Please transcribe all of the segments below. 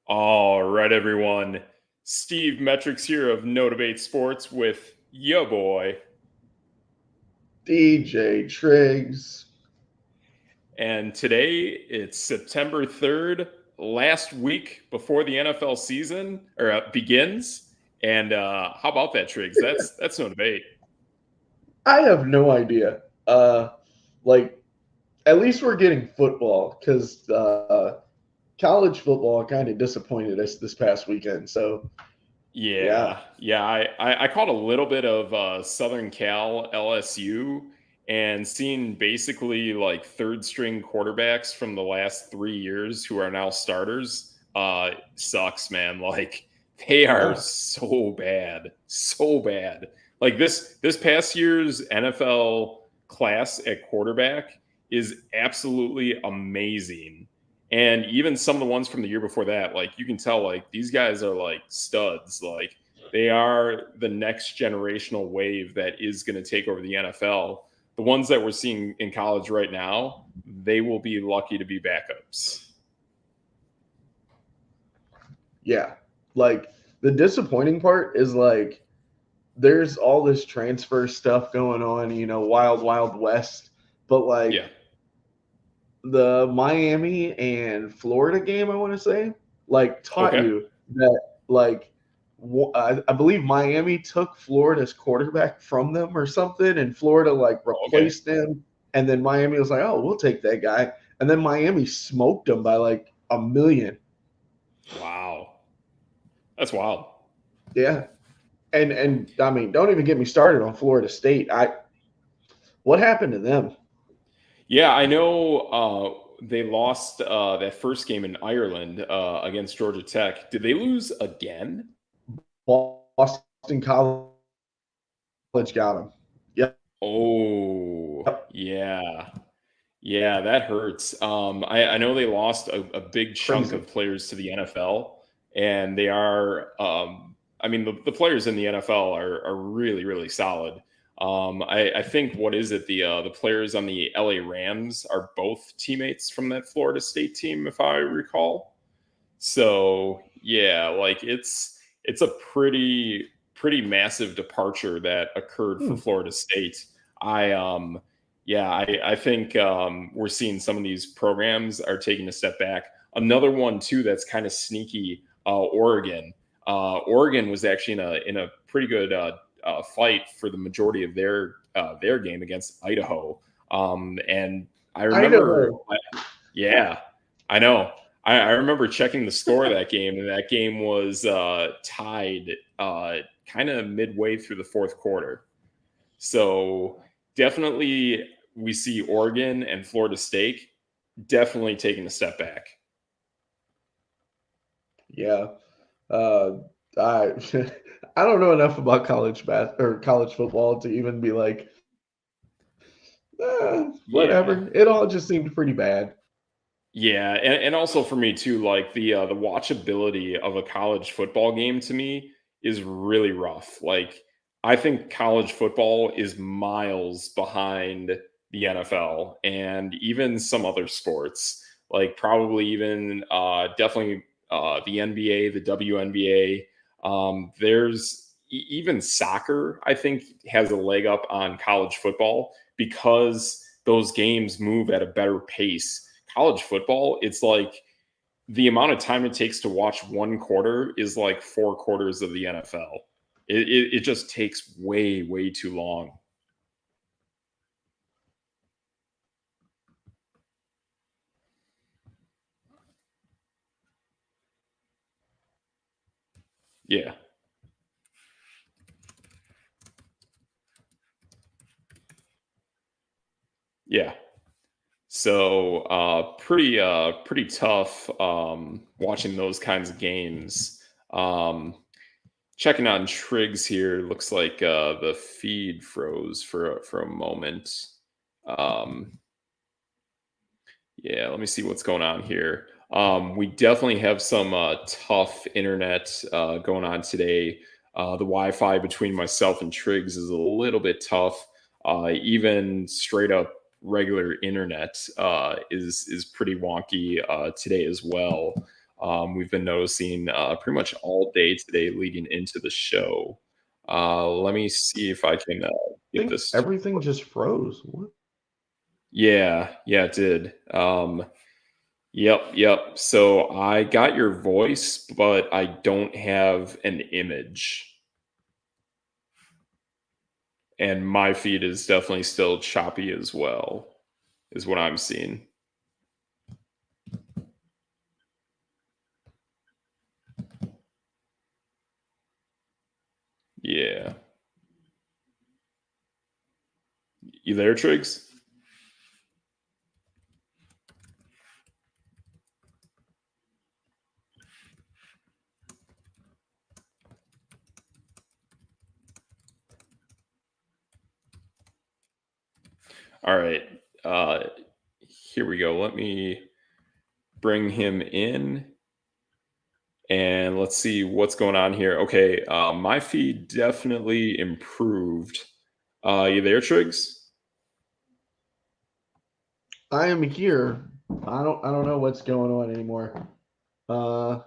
All right, everyone. Steve Metrics here of Db8 Sports with yo boy. DJ Triggs. And today it's September 3rd, last week before the NFL season begins. And how about that, Triggs? That's no debate. I have no idea. Like at least we're getting football because college football kind of disappointed us this past weekend. So yeah, Yeah. I caught a little bit of Southern Cal LSU and seeing basically like third string quarterbacks from the last 3 years who are now starters sucks, man. Like they are yeah, so bad. Like this past year's NFL class at quarterback is absolutely amazing. And even some of the ones from the year before that, like you can tell, like these guys are like studs. Like they are the next generational wave that is going to take over the NFL. The ones that we're seeing in college right now, they will be lucky to be backups. yeah. Like the disappointing part is like there's all this transfer stuff going on. Wild Wild West, but Yeah. like the Miami and Florida game, I want to say, like taught Okay. you that like I believe Miami took Florida's quarterback from them or something, and Florida like Okay. replaced him, and then Miami was like, "Oh, we'll take that guy," and then Miami smoked them by like a million. Wow. That's wild. Yeah, and I mean, don't even get me started on Florida State. What happened to them? Yeah, I know they lost that first game in Ireland against Georgia Tech. Did they lose again? Boston College got them. Yep, Oh, yeah. Yeah, that hurts. I know they lost a big chunk crazy. of players to the NFL, and they are, I mean, the players in the NFL are really, really solid. I think what is it? The players on the LA Rams are both teammates from that Florida State team, if I recall. So yeah, like it's a pretty massive departure that occurred for Hmm. Florida State. I yeah, I think we're seeing some of these programs are taking a step back. Another one too that's kind of sneaky. Oregon. Oregon was actually in a pretty good fight for the majority of their game against Idaho. And I remember, Idaho. yeah, I know. I remember checking the score of that game, and that game was tied kind of midway through the fourth quarter. So definitely, we see Oregon and Florida State definitely taking a step back. Yeah. Uh, I I don't know enough about college football to even be like, Yeah, whatever. It all just seemed pretty bad. yeah, and also for me too, like the watchability of a college football game to me is really rough. Like I think college football is miles behind the NFL and even some other sports, like probably even definitely the NBA, the WNBA. There's even soccer. I think has a leg up on college football because those games move at a better pace. College football, it's like the amount of time it takes to watch one quarter is like 4 quarters of the NFL. It just takes way too long. Yeah, yeah. So pretty tough watching those kinds of games. Um, Checking on Triggs here. Looks like the feed froze for a moment. Um, Yeah, let me see what's going on here. We definitely have some tough internet going on today. The Wi-Fi between myself and Triggs is a little bit tough. Even straight up regular internet is pretty wonky today as well. We've been noticing pretty much all day today leading into the show. Let me see if I can I get think this. everything just froze. What? Yeah, yeah, it did. Yep. So I got your voice, but I don't have an image. And my feed is definitely still choppy as well, is what I'm seeing. Yeah. You there, Triggs? All right. Uh, Here we go. Let me bring him in and let's see what's going on here. Okay. My feed definitely improved. You there, Triggs? I am here. I don't know what's going on anymore. Give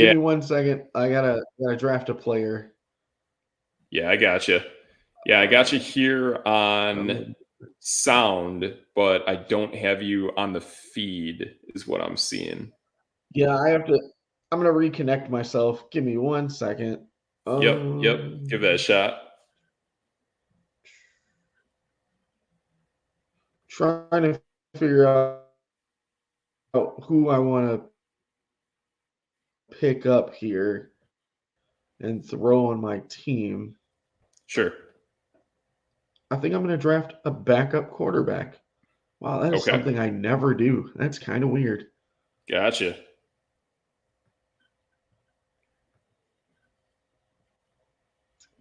Yeah. me 1 second. I gotta draft a player. Yeah, I got you. Yeah, I got you here on Um, sound, but I don't have you on the feed, is what I'm seeing. yeah, I have to. I'm gonna reconnect myself. Give me 1 second. Yep. Give that a shot. Trying to figure out who I want to pick up here and throw on my team. Sure. I think I'm gonna draft a backup quarterback. Wow, that is Okay. something I never do. That's kind of weird. Gotcha.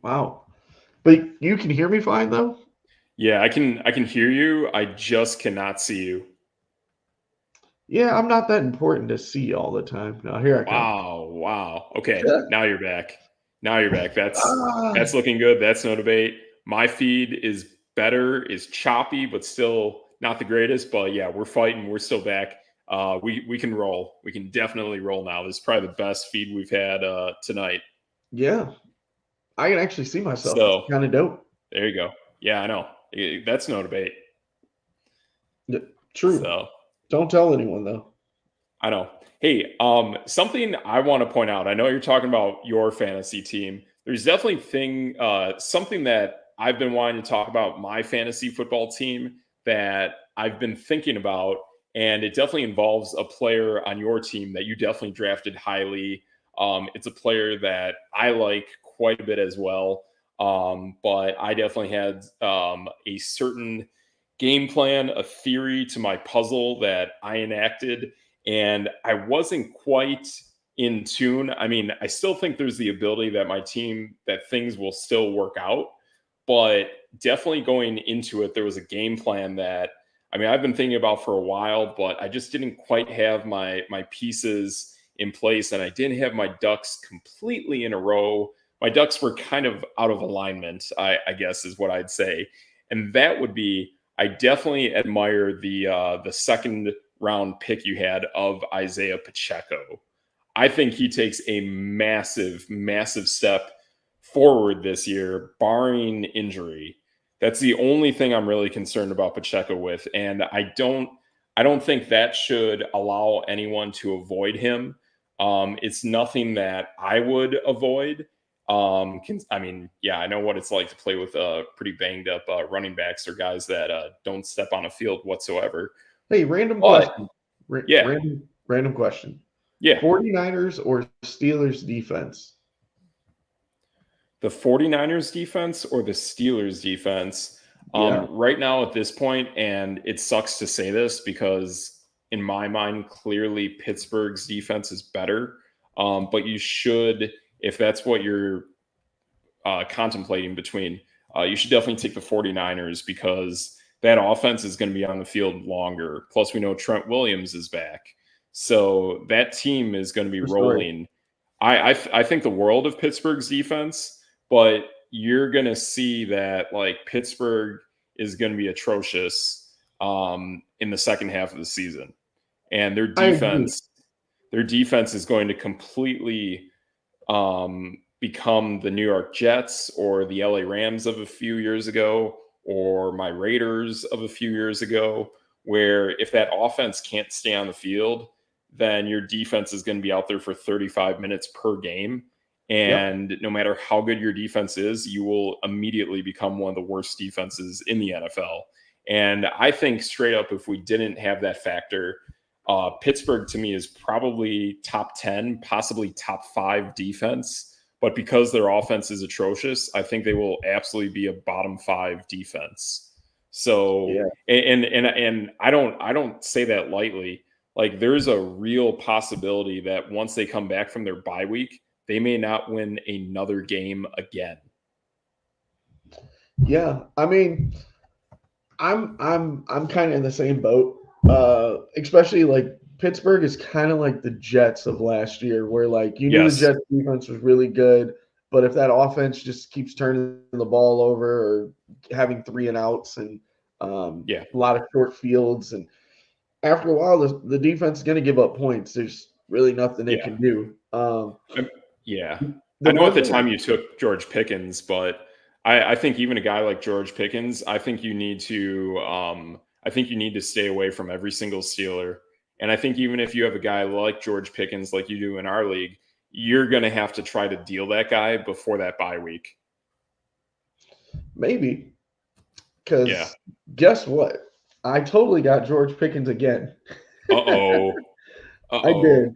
Wow. But you can hear me fine though? Yeah, I can hear you. I just cannot see you. Yeah, I'm not that important to see all the time. Now here I come. Wow. Okay, now you're back. Now you're back. That's Ah, looking good. That's no debate. My feed is better, is choppy, but still not the greatest. But yeah, we're fighting. We're still back. We can roll. We can definitely roll now. This is probably the best feed we've had tonight. yeah, I can actually see myself. It's So kind of dope. there you go. Yeah, I know. That's no debate. Yeah, true. So Don't tell anyone though. I know. Hey, something I want to point out. I know you're talking about your fantasy team. There's definitely something that I've been wanting to talk about my fantasy football team that I've been thinking about, and it definitely involves a player on your team that you definitely drafted highly. It's a player that I like quite a bit as well, but I definitely had a certain game plan, a theory to my puzzle that I enacted and I wasn't quite in tune. I mean, I still think there's the ability that my team that things will still work out, but definitely going into it, there was a game plan that I mean I've been thinking about for a while, but I just didn't quite have my pieces in place, and I didn't have my ducks completely in a row. My ducks were kind of out of alignment, I guess is what I'd say, and that would be I definitely admire the second round pick you had of Isaiah Pacheco. I think he takes a massive step forward this year, barring injury. That's the only thing I'm really concerned about Pacheco with, and I don't think that should allow anyone to avoid him. It's nothing that I would avoid. I mean, yeah, I know what it's like to play with pretty banged up running backs or guys that don't step on a field whatsoever. Hey, random But question. yeah, Random question. yeah, 49ers or Steelers defense? the 49ers defense or the Steelers defense. Yeah, Right now at this point, and it sucks to say this because in my mind, clearly Pittsburgh's defense is better. But you should, if that's what you're contemplating between, you should definitely take the 49ers because that offense is going to be on the field longer. Plus, we know Trent Williams is back. So that team is going to be for sure. rolling. I think the world of Pittsburgh's defense, but you're going to see that like Pittsburgh is going to be atrocious in the second half of the season. And their I agree. defense their defense is going to completely become the New York Jets or the LA Rams of a few years ago, or my Raiders of a few years ago, where if that offense can't stay on the field, then your defense is going to be out there for 35 minutes per game. Yep. And no matter how good your defense is, you will immediately become one of the worst defenses in the NFL. And I think straight up, if we didn't have that factor, Pittsburgh to me is probably top 10, possibly top 5 defense. But because their offense is atrocious, I think they will absolutely be a bottom 5 defense. So, Yeah. and I don't say that lightly. Like, there's a real possibility that once they come back from their bye week, they may not win another game again. Yeah. I mean, I'm kind of in the same boat. Especially like Pittsburgh is kind of like the Jets of last year, where like you knew the Yes. Jets defense was really good, but if that offense just keeps turning the ball over or having 3-and-outs and Yeah. a lot of short fields, and after a while, the defense is going to give up points. There's really nothing they Yeah. can do. Yeah. The I know one at the thing, time you took George Pickens, but I think even a guy like George Pickens, I think you need to stay away from every single Steeler. And I think even if you have a guy like George Pickens, like you do in our league, you're going to have to try to deal that guy before that bye week. maybe, Yeah. because guess what? I totally got George Pickens again. Uh-oh. I Uh-oh. did,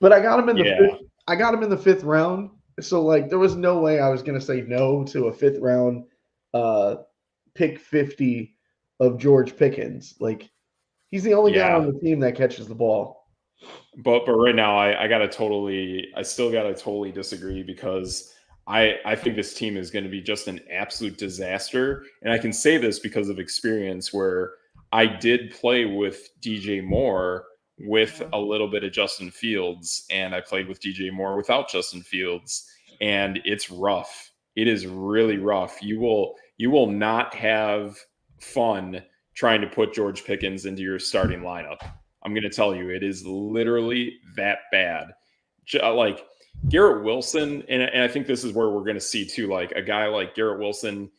but I got him in the Yeah. fifth. I got him in the fifth round. So like, there was no way I was going to say no to a fifth round, uh, pick 50 of George Pickens. Like, he's the only guy Yeah. on the team that catches the ball. But right now I still gotta totally disagree because I think this team is going to be just an absolute disaster. And I can say this because of experience where I did play with DJ Moore with a little bit of Justin Fields, and I played with DJ Moore without Justin Fields, and it's rough. It is really rough. You will not have fun trying to put George Pickens into your starting lineup. I'm going to tell you, it is literally that bad. Like Garrett Wilson, and I think this is where we're going to see too, like a guy like Garrett Wilson,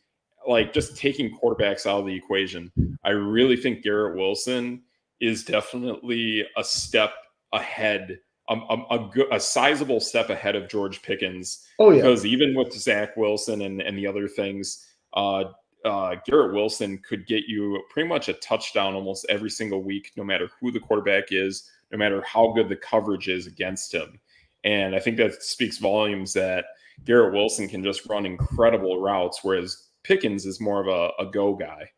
like just taking quarterbacks out of the equation. I really think Garrett Wilson is definitely a step ahead, a sizable step ahead of George Pickens, Oh yeah, because even with Zach Wilson and the other things, Garrett Wilson could get you pretty much a touchdown almost every single week, no matter who the quarterback is, no matter how good the coverage is against him. And I think that speaks volumes that Garrett Wilson can just run incredible routes, whereas Pickens is more of a go guy.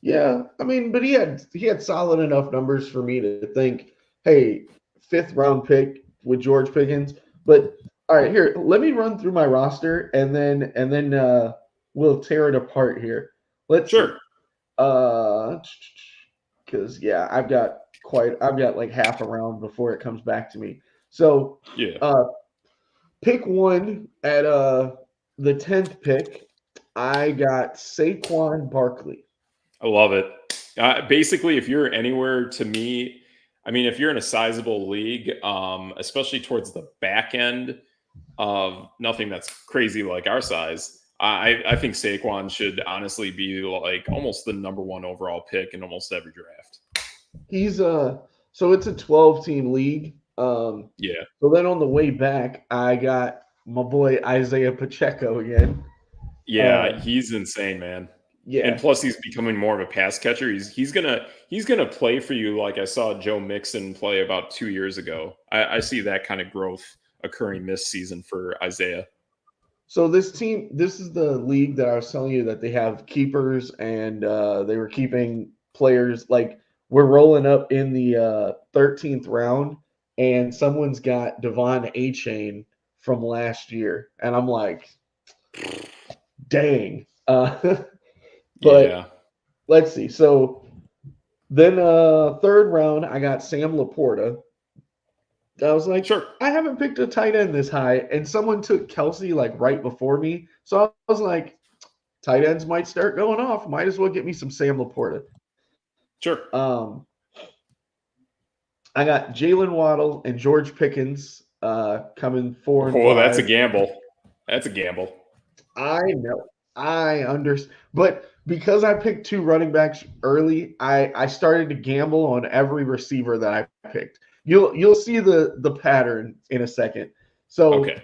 yeah. I mean, but he had solid enough numbers for me to think, hey, fifth round pick with George Pickens. But all right, here, let me run through my roster and then we'll tear it apart here. Let's see. Sure. Because yeah, I've got like half a round before it comes back to me. So Yeah. uh pick one at the 10th pick. I got Saquon Barkley. I love it. Basically, if you're anywhere to me, I mean, if you're in a sizable league, especially towards the back end of nothing that's crazy like our size, I think Saquon should honestly be like almost the number one overall pick in almost every draft. He's so it's a 12 team league. Yeah. So then on the way back, I got my boy Isaiah Pacheco again. Yeah, he's insane, man. And Yeah. plus he's becoming more of a pass catcher. He's gonna play for you like I saw Joe Mixon play about 2 years ago. I see that kind of growth occurring this season for Isaiah. So this is the league that I was telling you that they have keepers and they were keeping players. Like, we're rolling up in the 13th round, and someone's got Devon A Chain from last year, and I'm like, dang. But Yeah. let's see. So then third round, I got Sam Laporta. I was like, Sure. I haven't picked a tight end this high, and someone took Kelsey like right before me. So I was like, tight ends might start going off. Might as well get me some Sam Laporta. Sure. Um, I got Jalen Waddle and George Pickens coming 4 and Oh, that's a 5. gamble. That's a gamble. I know. I understand. But because I picked two running backs early, I started to gamble on every receiver that I picked. You'll see the pattern in a second. So Okay.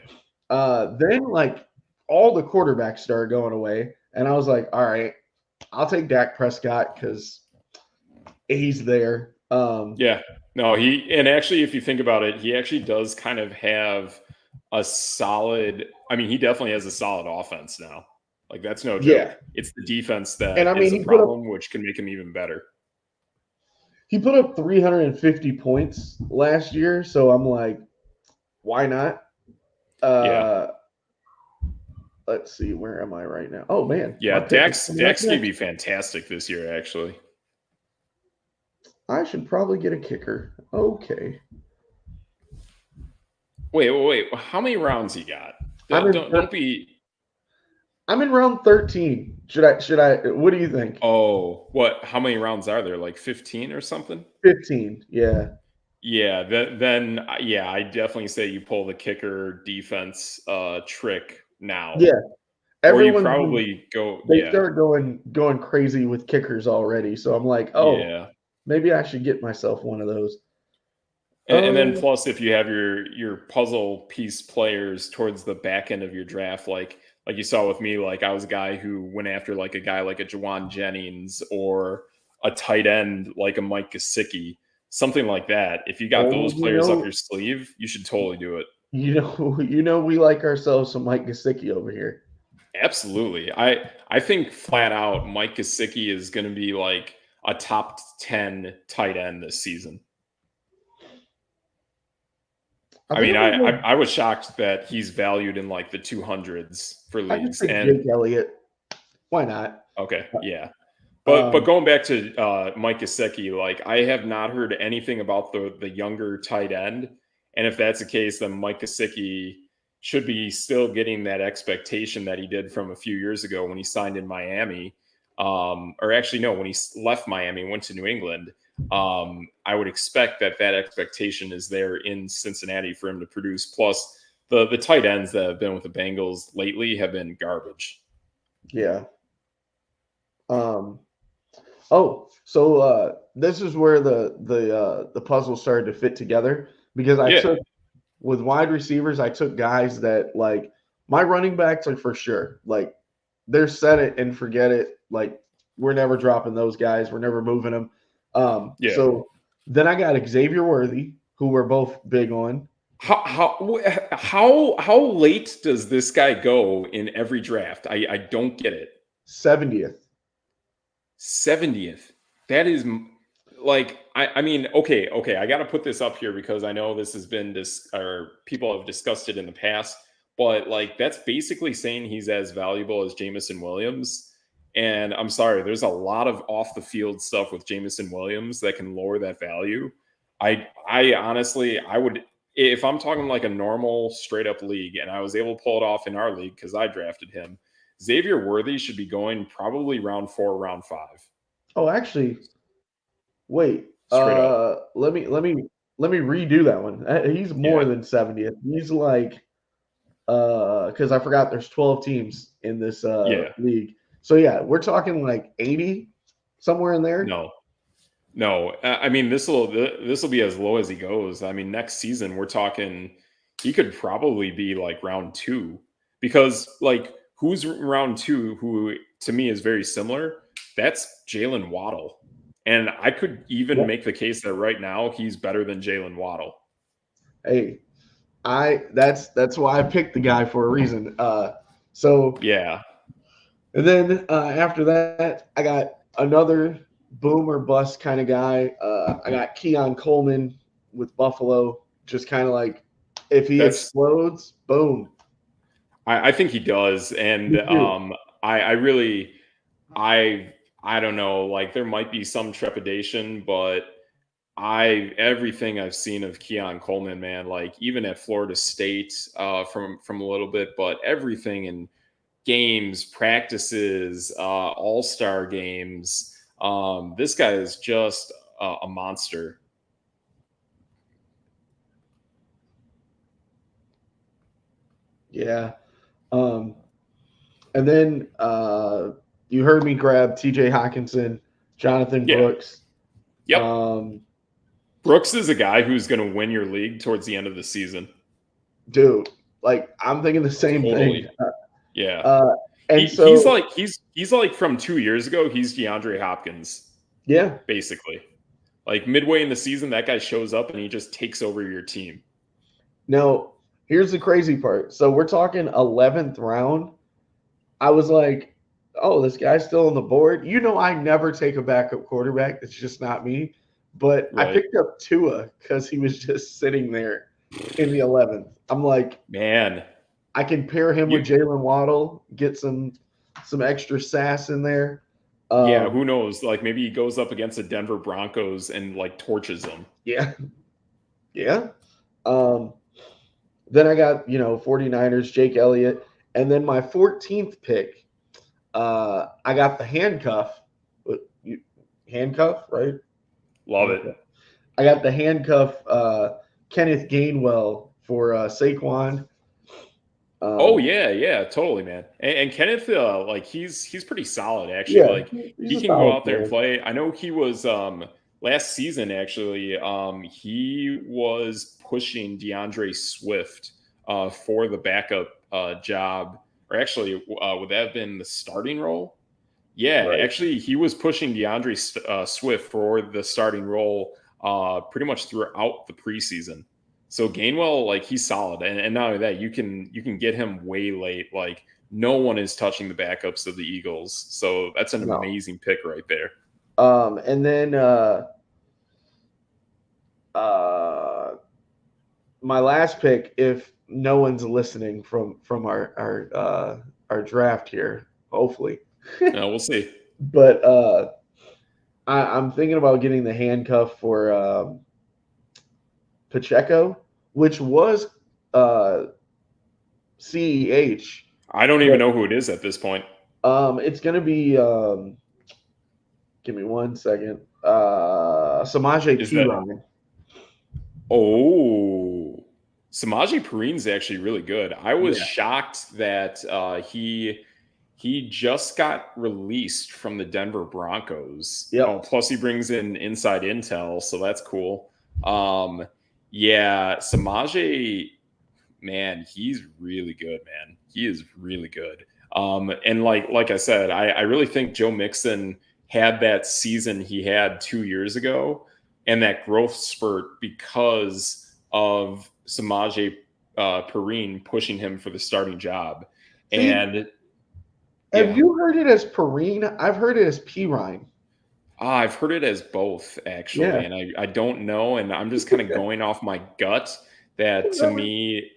then like all the quarterbacks started going away, and I was like, all right, I'll take Dak Prescott because he's there. Yeah. No, and actually, if you think about it, he actually does kind of have a solid, I mean, he definitely has a solid offense now. Like, that's no Yeah, joke. It's the defense and I that mean is a problem, which can make him even better. he put up 350 points last year, so I'm like, why not? Yeah. Uh, let's see, where am I right now? Oh man, my Yeah. pick is coming up Dak's going to next. be fantastic this year, actually. I should probably get a kicker. Okay, Wait. How many rounds he got? I'm in. Don't be. I'm in round 13. Should I? Should I? What do you think? Oh, what? How many rounds are there? Like 15 or something? 15. Yeah. Yeah, yeah, I definitely say you pull the kicker defense trick now. Yeah. Or you Everyone's probably go, they yeah. start going crazy with kickers already. So I'm like, oh, Yeah. maybe I should get myself one of those. And then Oh, plus if you have your puzzle piece players towards the back end of your draft, like you saw with me, like I was a guy who went after like a guy like a Jawan Jennings or a tight end like a Mike Gesicki, something like that. If you got oh, those players up your sleeve, you should totally do it. we like ourselves some Mike Gesicki over here. Absolutely. I think flat out Mike Gesicki is going to be like a top 10 tight end this season. I I think mean, I'm gonna go. I was shocked that he's valued in like the 200s for I could leagues. take And Jake Elliott. Why not? okay, yeah. But Um, going back to Mike Gesicki, like I have not heard anything about the younger tight end. And if that's the case, then Mike Gesicki should be still getting that expectation that he did from a few years ago when he signed in Miami. Or actually, no, when he left Miami and went to New England. I would expect that expectation is there in Cincinnati for him to produce. Plus, the tight ends that have been with the Bengals lately have been garbage. yeah. Um, oh, so this is where the puzzle started to fit together because I Yeah, took with wide receivers, I took guys that like my running backs are for sure. Like they're set it and forget it. Like we're never dropping those guys. We're never moving them. yeah. So then I got Xavier Worthy, who we're both big on. How late does this guy go in every draft? I don't get it. 70th. 70th. That is like I mean, okay. I got to put this up here because I know this has been or people have discussed it in the past, but like that's basically saying he's as valuable as Jamison Williams. And I'm sorry, there's a lot of off the field stuff with Jamison Williams that can lower that value. I honestly I would, if I'm talking like a normal straight up league and I was able to pull it off in our league because I drafted him, Xavier Worthy should be going probably round 4, round 5. Oh, actually, wait. Straight up. Let me redo that one. He's more Yeah. than 70th. He's like because I forgot there's 12 teams in this Yeah. league. So yeah, we're talking like 80 somewhere in there. No. No. I mean, this will be as low as he goes. I mean, next season we're talking he could probably be like round 2 because like who's round 2 who to me is very similar? That's Jalen Waddle. And I could even Yeah. make the case that right now he's better than Jalen Waddle. Hey, that's why I picked the guy for a reason. So Yeah. and then after that, I got another boom or bust kind of guy. I got Keon Coleman with Buffalo, just kind of like if he That's explodes, boom. I think he does, and Me too. I really I I don't know. Like there might be some trepidation, but everything I've seen of Keon Coleman, man, like even at Florida State, from a little bit, but everything in games, practices, All Star games. This guy is just a monster. Yeah. Um, and then you heard me grab T.J. Hawkinson, Jonathan Yeah. Brooks. Yep. Um, Brooks is a guy who's going to win your league towards the end of the season. dude, like I'm thinking the same thing. Totally. Yeah. Uh, and He's so, like he's like from 2 years ago. He's DeAndre Hopkins, yeah. basically. Like midway in the season, that guy shows up and he just takes over your team. Now, here's the crazy part. So we're talking 11th round. I was like, oh, this guy's still on the board. You know, I never take a backup quarterback. It's just not me. But I Right. picked up Tua because he was just sitting there in the 11th. I'm like, Man. I can pair him with You Jalen Waddle, get some extra sass in there. Yeah, Um, who knows? Like maybe he goes up against the Denver Broncos and like torches them. yeah, yeah. Um, then I got 49ers, Jake Elliott, and then my 14th pick, I got the handcuff. Handcuff, right? Love it. Handcuff. I got the handcuff Kenneth Gainwell for Saquon. Oh Um, yeah, yeah, totally, man. And Kenneth, like he's pretty solid actually. yeah, Like he's he a can go solid out there and player. play. I know he was last season actually. He was pushing DeAndre Swift for the backup job, or actually, would that have been the starting role? Yeah, Right. actually, he was pushing DeAndre Swift for the starting role pretty much throughout the preseason. So Gainwell, like he's solid, and not only that, you can get him way late. Like no one is touching the backups of the Eagles, so that's an No. amazing pick right there. And then uh, my last pick, if no one's listening from our draft here, hopefully. We'll see. But I'm thinking about getting the handcuff for Pacheco, which was uh, CEH, I don't even but know who it is at this point. it's going to be. Give me 1 second. Samaje Is that Perine. Oh, Samaje Perine's actually really good. I was Yeah. shocked that he just got released from the Denver Broncos. Oh, Yep. plus he brings in inside intel, so that's cool. Yeah, Samaje, man, he's really good, man. He is really good. And like I said, I really think Joe Mixon had that season he had 2 years ago and that growth spurt because of Samaje Perine pushing him for the starting job. See, And have yeah, you heard it as Perine? I've heard it as Perine. I've heard it as both actually, Yeah. and I don't know, and I'm just kind of going off my gut. That to me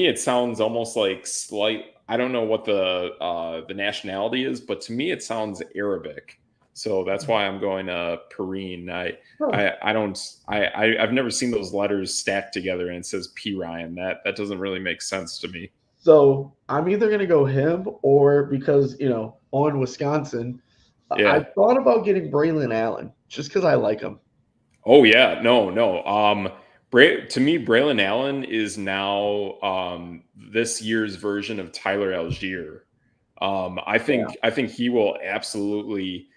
it sounds almost like slight. I don't know what the nationality is, but to me it sounds Arabic. So that's why I'm going Perine. Huh. I don't I've never seen those letters stacked together and it says P Ryan. That doesn't really make sense to me. So I'm either going to go him or because, on Wisconsin, I Yeah. thought about getting Braylon Allen just because I like him. Oh yeah, no, no. To me, Braylon Allen is now this year's version of Tyler Algier. I Yeah. think I think he will absolutely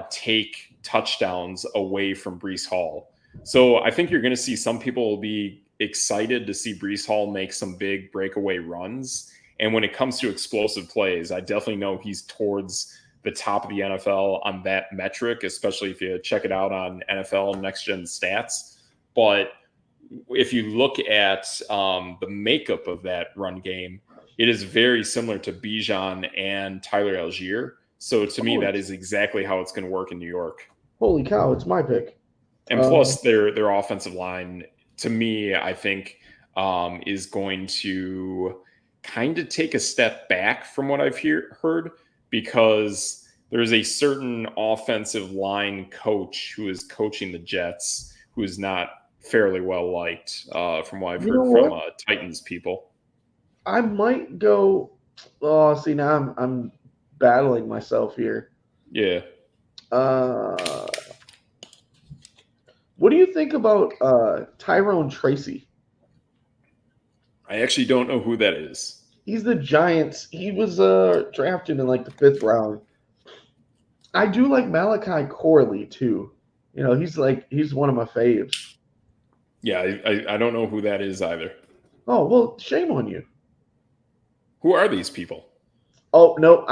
take touchdowns away from Brees Hall. So I think you're going to see some people will be excited to see Brees Hall make some big breakaway runs. And when it comes to explosive plays, I definitely know he's towards the top of the NFL on that metric, especially if you check it out on NFL Next Gen Stats. But if you look at the makeup of that run game, it is very similar to Bijan and Tyler Algier. So to me, Holy, that is exactly how it's going to work in New York. holy cow, it's my pick. And Um, plus, their offensive line, to me, I think is going to kind of take a step back from what I've heard because there's a certain offensive line coach who is coaching the Jets who is not fairly well liked from what I've you know heard from what? Titans people. I might go. Oh, see, now I'm battling myself here. Yeah, Uh, what do you think about Tyrone Tracy? I actually don't know who that is. He's the Giants. He was drafted in like the 5th round. I do like Malachi Corley too. He's one of my faves. Yeah, I don't know who that is either. Oh well, shame on you. Who are these people? Oh no,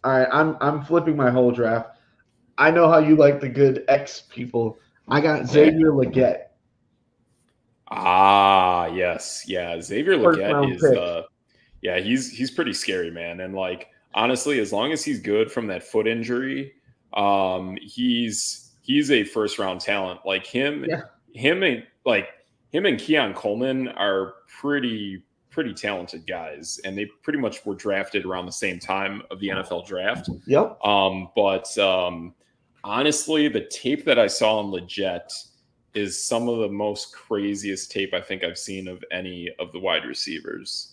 I'm flipping my whole draft. I know how you like the good X people. I got Yeah. Xavier Leggett, Ah, yes. Yeah, Xavier first Leggett round is pick. yeah, he's pretty scary, man. And like honestly, as long as he's good from that foot injury, he's a first round talent. Like Yeah. him and Keon Coleman are pretty talented guys, and they pretty much were drafted around the same time of the NFL draft. Yep. But honestly, the tape that I saw on Leggett is some of the most craziest tape I think I've seen of any of the wide receivers.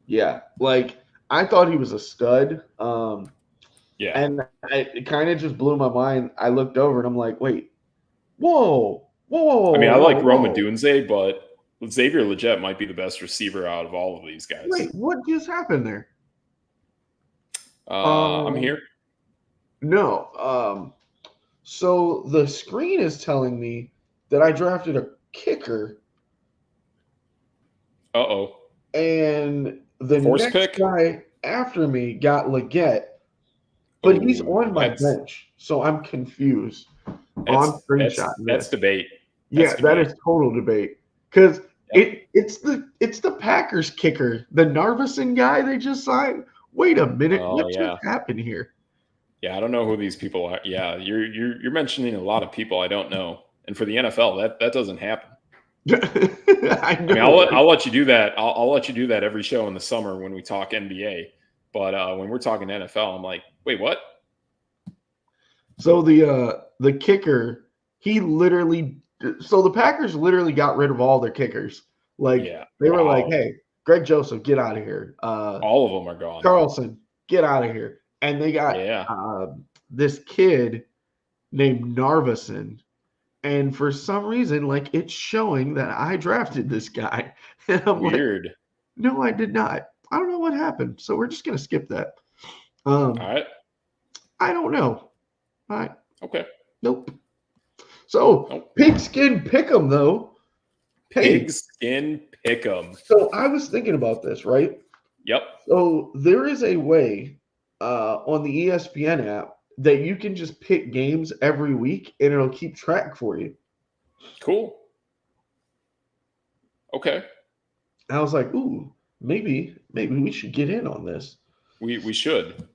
Yeah. Like I thought he was a stud. Yeah. And it kind of just blew my mind. I looked over and I'm like, wait, whoa, whoa, whoa, I mean, I whoa, like whoa, Roma whoa. Dunze, but Xavier Leggett might be the best receiver out of all of these guys. Wait, what just happened there? I'm Um, here. no. So the screen is telling me that I drafted a kicker, Uh-oh. and the Force next pick? guy after me got Leggett, but he's Oh, on my bench, so I'm confused. Oh, I'm screenshotting that's this. debate. Yeah, That's that debate. is total debate because Yep. it's the Packers kicker, the Narvison guy they just signed. Wait a minute, Oh what just yeah. happened here? Yeah, I don't know who these people are. Yeah, you're mentioning a lot of people I don't know. And for the NFL, that doesn't happen. I I mean, know. Right? I'll let you do that. I'll let you do that every show in the summer when we talk NBA. But when we're talking NFL, I'm like, wait, what? So the kicker, he literally so the Packers literally got rid of all their kickers. Like Yeah. they were like, Wow. "Hey, Greg Joseph, get out of here. All of them are gone. Carlson, get out of here." And they got Yeah. this kid named Narvison. And for some reason, like it's showing that I drafted this guy. And I'm like, Weird. no, I did not. I don't know what happened. So we're just gonna skip that. All right. I don't know. I Okay. nope. So Nope. pigskin pick'em though. Hey, Pigskin pick'em. so I was thinking about this, right? Yep. So there is a way on the ESPN app that you can just pick games every week and it'll keep track for you. Cool. Okay. And I was like, ooh, maybe we should get in on this. We should.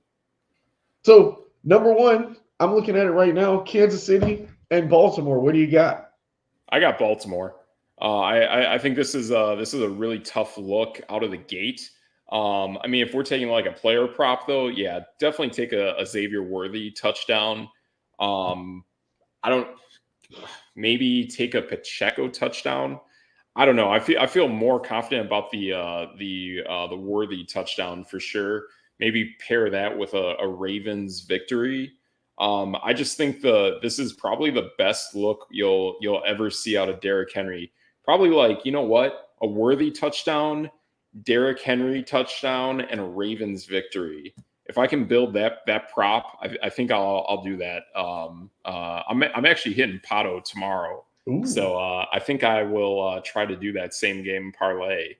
So number one, I'm looking at it right now. Kansas City and Baltimore. What do you got? I got Baltimore. I think this is a really tough look out of the gate. I mean, if we're taking like a player prop, though, yeah, definitely take a Xavier Worthy touchdown. I don't maybe take a Pacheco touchdown. I don't know. I feel more confident about the Worthy touchdown for sure. Maybe pair that with a Ravens victory. I just think this is probably the best look you'll ever see out of Derrick Henry. Probably like, you know what, a Worthy touchdown, Derrick Henry touchdown, and a Ravens victory. If I can build that prop, I think I'll do that. I'm actually hitting Pato tomorrow, Ooh. so I think I will try to do that same game parlay.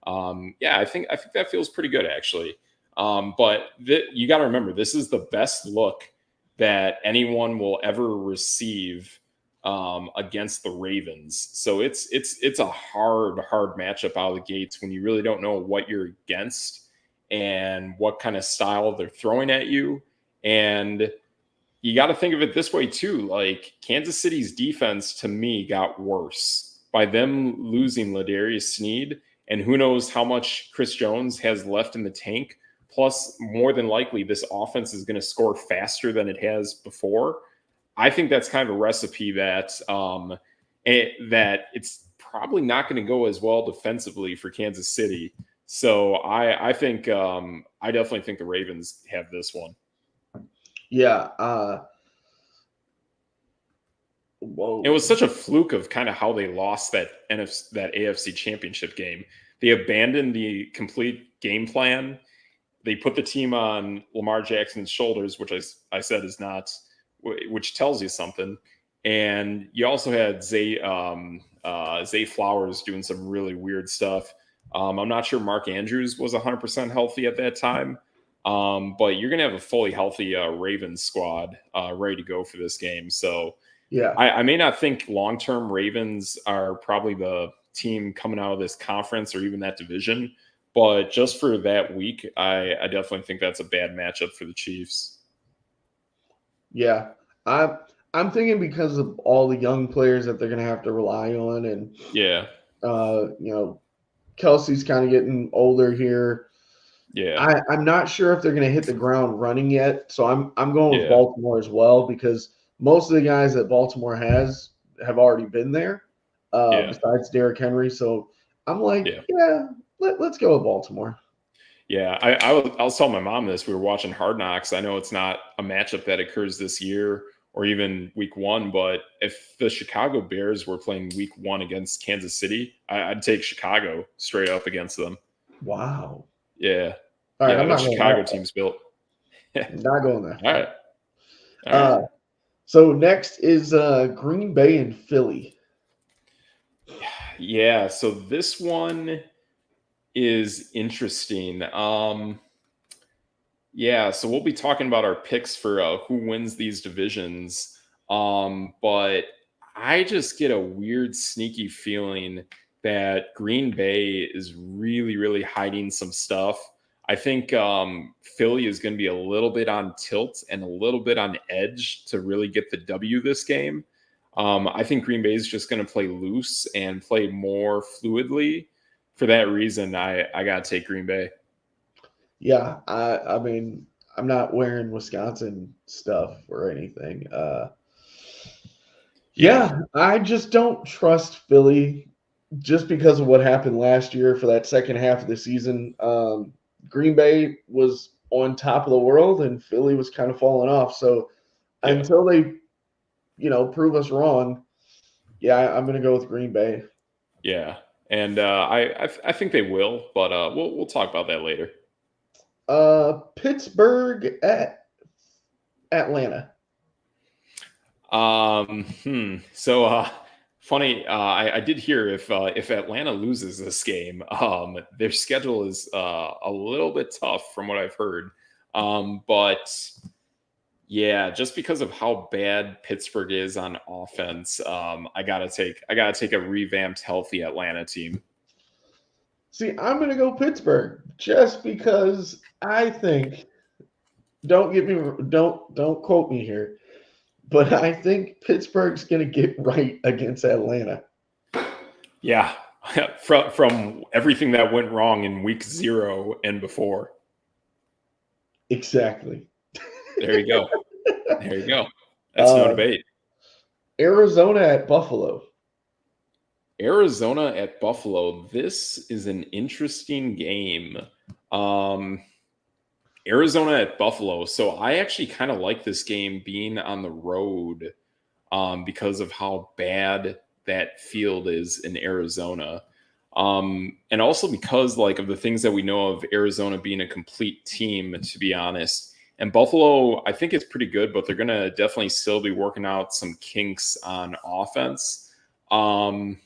Yeah, I think that feels pretty good actually. But you got to remember, this is the best look that anyone will ever receive against the Ravens. So it's a hard matchup out of the gates when you really don't know what you're against and what kind of style they're throwing at you. And you got to think of it this way too. Like Kansas City's defense to me got worse by them losing Ladarius Sneed, and who knows how much Chris Jones has left in the tank. Plus, more than likely, this offense is going to score faster than it has before. I think that's kind of a recipe that that it's probably not going to go as well defensively for Kansas City. So I think I definitely think the Ravens have this one. Yeah. Whoa. It was such a fluke of kind of how they lost that AFC championship game. they abandoned the complete game plan. They put the team on Lamar Jackson's shoulders, which I said is not, which tells you something. And you also had Zay Flowers doing some really weird stuff. I'm not sure Mark Andrews was 100% healthy at that time, but you're going to have a fully healthy Ravens squad ready to go for this game. So Yeah. I may not think long-term Ravens are probably the team coming out of this conference or even that division, but just for that week, I definitely think that's a bad matchup for the Chiefs. Yeah. I'm thinking because of all the young players that they're going to have to rely on, and Yeah, Kelsey's kind of getting older here. yeah, I'm not sure if they're going to hit the ground running yet, so I'm going with yeah, Baltimore as well, because most of the guys that Baltimore has have already been there, yeah, besides Derrick Henry. So I'm like, yeah. yeah, let's go with Baltimore. Yeah, I was telling my mom this. We were watching Hard Knocks. I know it's not a matchup that occurs this year or even week one, but if the Chicago Bears were playing week one against Kansas City, I'd take Chicago straight up against them. Wow. Yeah. All right, Yeah, I'm that not going Chicago that far. team's built. All Not going that far. right. All right. Uh, so next is Green Bay and Philly. Yeah, so this one is interesting. Yeah, so we'll be talking about our picks for who wins these divisions. But I just get a weird, sneaky feeling that Green Bay is really, really hiding some stuff. I think Philly is going to be a little bit on tilt and a little bit on edge to really get the W this game. I think Green Bay is just going to play loose and play more fluidly. For that reason, I got to take Green Bay. Yeah, I mean, I'm not wearing Wisconsin stuff or anything. Yeah. Yeah, I just don't trust Philly just because of what happened last year for that second half of the season. Green Bay was on top of the world and Philly was kind of falling off. So Yeah. until they, prove us wrong, yeah, I'm going to go with Green Bay. Yeah, and I think they will, but we'll talk about that later. Pittsburgh at Atlanta. So funny. I did hear if Atlanta loses this game, their schedule is a little bit tough from what I've heard. But yeah, just because of how bad Pittsburgh is on offense, I gotta take a revamped, healthy Atlanta team. See, I'm going to go Pittsburgh just because I think. Don't quote me here, but I think Pittsburgh's going to get right against Atlanta. Yeah, from everything that went wrong in week 0 and before. Exactly. There you go. There you go. That's no Uh, debate. Arizona at Buffalo. Arizona at Buffalo. This is an interesting game. Um, Arizona at Buffalo. So I actually kind of like this game being on the road because of how bad that field is in Arizona. And also because like of the things that we know of Arizona being a complete team, to be honest. And Buffalo, I think it's pretty good, but they're gonna definitely still be working out some kinks on offense. Um,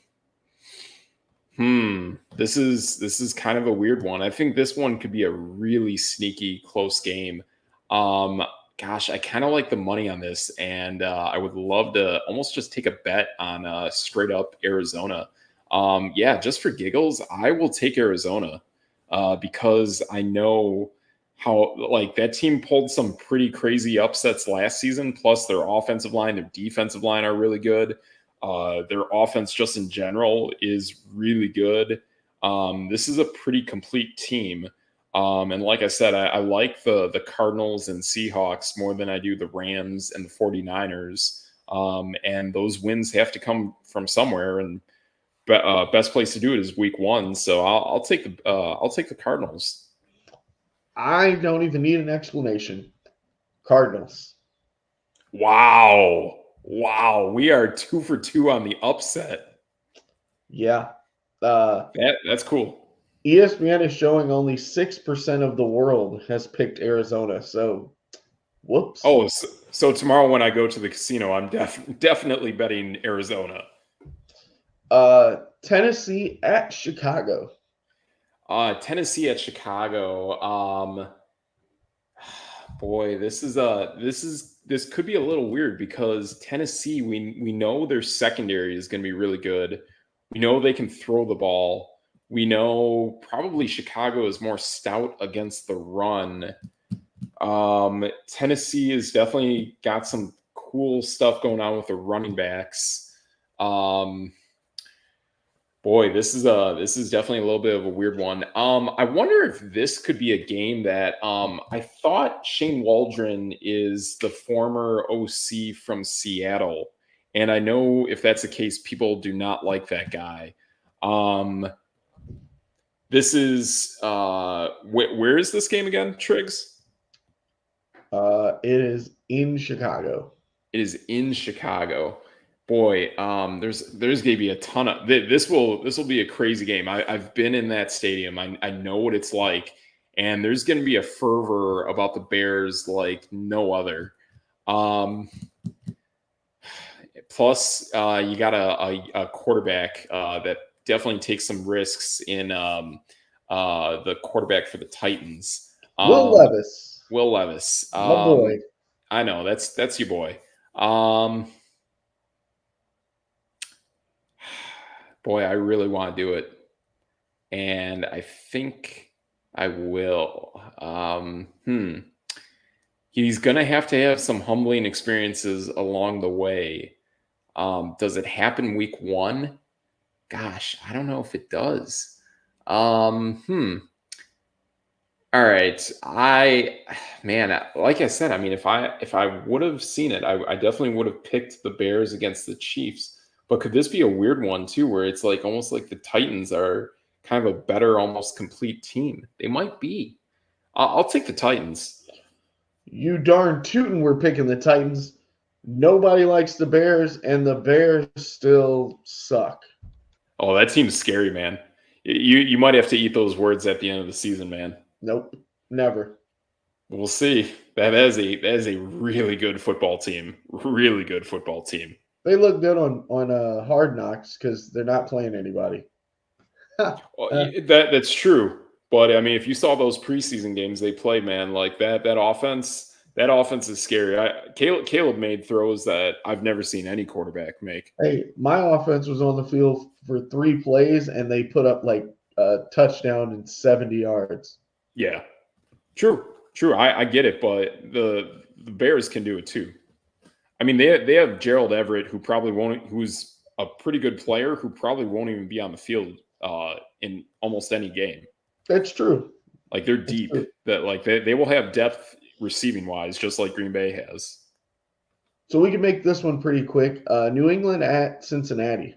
this is kind of a weird one. I think this one could be a really sneaky close game. Um, Gosh, I kind of like the money on this, and I would love to almost just take a bet on straight up Arizona. Yeah, just for giggles, I will take Arizona because I know how like that team pulled some pretty crazy upsets last season. Plus, their offensive line, their defensive line are really good. Their offense, just in general, is really good. This is a pretty complete team. And like I said, I like the Cardinals and Seahawks more than I do the Rams and the 49ers. And those wins have to come from somewhere. And best place to do it is week 1. So I'll take the Cardinals. I don't even need an explanation. Cardinals. Wow, we are 2 for 2 on the upset. Yeah. That's cool. ESPN is showing only 6% of the world has picked Arizona. So, whoops. Oh, so tomorrow when I go to the casino, I'm definitely betting Arizona. Tennessee at Chicago. Tennessee at Chicago. Boy, this could be a little weird because Tennessee, we know their secondary is going to be really good. We know they can throw the ball. We know probably Chicago is more stout against the run. Tennessee has definitely got some cool stuff going on with the running backs. Boy, this is definitely a little bit of a weird one. I wonder if this could be a game that I thought Shane Waldron is the former OC from Seattle, and I know if that's the case, people do not like that guy. This is where is this game again, Triggs? It is in Chicago. It is in Chicago. Boy, there's gonna be a ton of this will be a crazy game. I've been in that stadium. I know what it's like, and there's gonna be a fervor about the Bears like no other. Plus, you got a quarterback that definitely takes some risks in the quarterback for the Titans. Will Levis. Will Levis. My boy. I know that's your boy. Boy, I really want to do it, and I think I will. He's gonna have to have some humbling experiences along the way. Does it happen week 1? Gosh, I don't know if it does. All right. Like I said, I mean, if I would have seen it, I definitely would have picked the Bears against the Chiefs. But could this be a weird one too, where it's like almost like the Titans are kind of a better, almost complete team? They might be. I'll take the Titans. You darn tootin' we're picking the Titans. Nobody likes the Bears, and the Bears still suck. Oh, that seems scary, man. You might have to eat those words at the end of the season, man. Nope, never. We'll see. That is a really good football team. Really good football team. They look good on Hard Knocks because they're not playing anybody. Well, that's true. But I mean, if you saw those preseason games they played, man, like that offense is scary. Caleb made throws that I've never seen any quarterback make. Hey, my offense was on the field for 3 plays, and they put up like a touchdown and 70 yards. Yeah, true. I get it, but the Bears can do it too. I mean, they have Gerald Everett, who's a pretty good player, who probably won't even be on the field in almost any game. That's true. Like they're deep. That like they will have depth receiving wise, just like Green Bay has. So we can make this one pretty quick. New England at Cincinnati.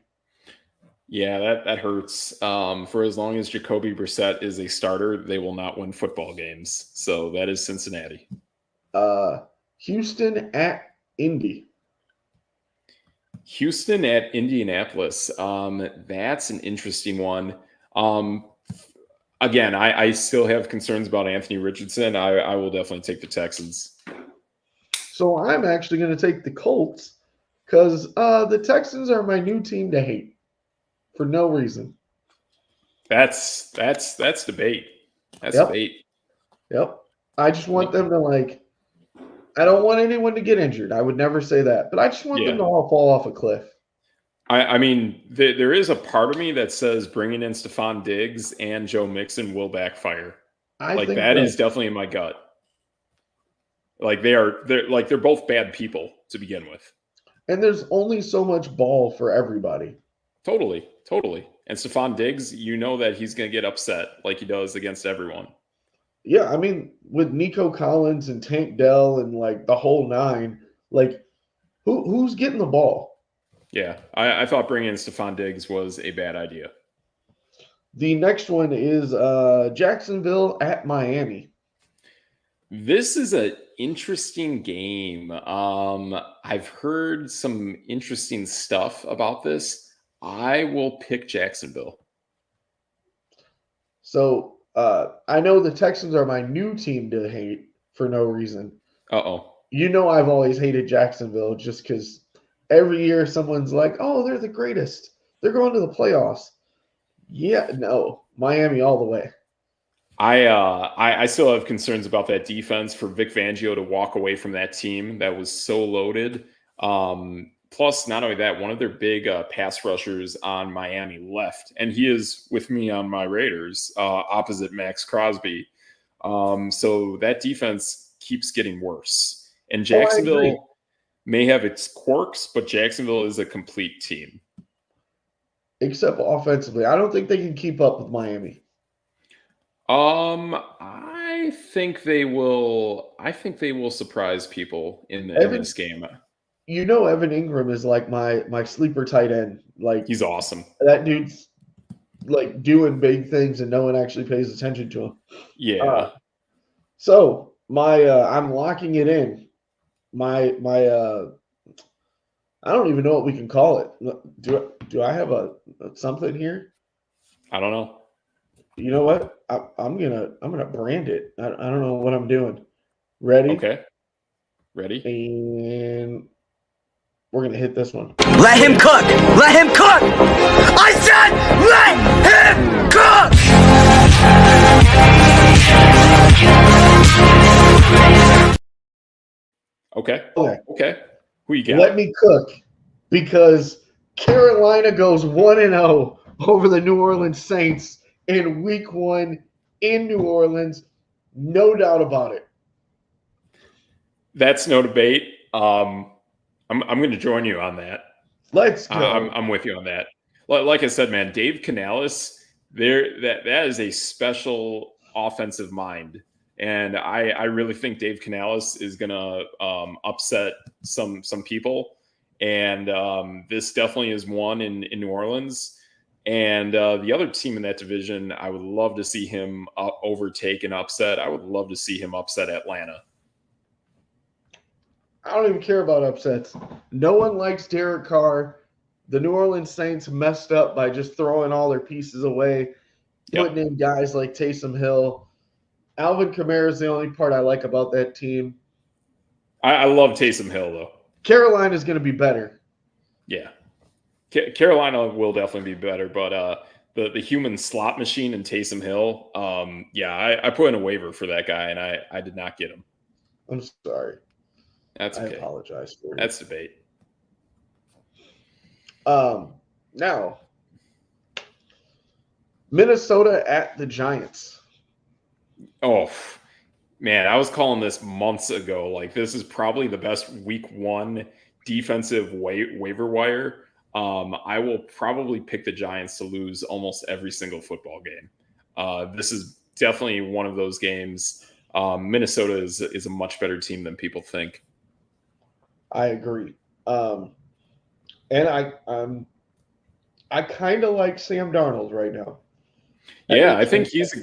Yeah, that hurts. For as long as Jacoby Brissett is a starter, they will not win football games. So that is Cincinnati. Houston at Indy. Houston at Indianapolis. That's an interesting one. Again, I still have concerns about Anthony Richardson. I will definitely take the Texans. So I'm actually going to take the Colts because the Texans are my new team to hate for no reason. That's debate. That's debate. Yep. I just want them to I don't want anyone to get injured. I would never say that, but I just want them to all fall off a cliff. I mean, there is a part of me that says bringing in Stephon Diggs and Joe Mixon will backfire. I think that is definitely in my gut. Like they're both bad people to begin with. And there's only so much ball for everybody. Totally. And Stephon Diggs, you know that he's going to get upset like he does against everyone. Yeah, I mean, with Nico Collins and Tank Dell and the whole nine, who's getting the ball? Yeah, I thought bringing in Stephon Diggs was a bad idea. The next one is Jacksonville at Miami. This is an interesting game. I've heard some interesting stuff about this. I will pick Jacksonville. So I know the Texans are my new team to hate for no reason. Uh-oh. I've always hated Jacksonville just because every year someone's like, "Oh, they're the greatest. They're going to the playoffs." Yeah, no, Miami all the way. I still have concerns about that defense for Vic Fangio to walk away from that team that was so loaded. Plus, not only that, one of their big pass rushers on Miami left, and he is with me on my Raiders, opposite Max Crosby. So that defense keeps getting worse. And Oh, I agree. Jacksonville may have its quirks, but Jacksonville is a complete team. Except offensively, I don't think they can keep up with Miami. I think they will. I think they will surprise people in this game. Evan Ingram is like my sleeper tight end. Like He's awesome. that dude's like doing big things and no one actually pays attention to him. Yeah. So I'm locking it in. My I don't even know what we can call it. Do I have a something here? I don't know. You know what? I'm gonna brand it. I don't know what I'm doing. Ready? Okay. Ready? And we're gonna hit this one. Let him cook! Let him cook! I said let him cook! Okay. Who you got? Let me cook because Carolina goes 1-0 over the New Orleans Saints in week 1 in New Orleans. No doubt about it. That's no debate. I'm going to join you on that. Let's go. I'm with you on that. Like I said, man, Dave Canales, that is a special offensive mind. And I really think Dave Canales is going to upset some people. And this definitely is one in New Orleans. And the other team in that division, I would love to see him overtake and upset. I would love to see him upset Atlanta. I don't even care about upsets. No one likes Derek Carr. The New Orleans Saints messed up by just throwing all their pieces away, putting in guys like Taysom Hill. Alvin Kamara is the only part I like about that team. I love Taysom Hill, though. Carolina is going to be better. Yeah. Carolina will definitely be better, but the human slot machine in Taysom Hill, I put in a waiver for that guy, and I did not get him. I'm sorry. That's okay. I apologize for it. That's debate. Now, Minnesota at the Giants. Oh, man, I was calling this months ago. Like, this is probably the best week 1 defensive waiver wire. I will probably pick the Giants to lose almost every single football game. This is definitely one of those games. Minnesota is a much better team than people think. I agree. And I kind of like Sam Darnold right now. Yeah, I think he's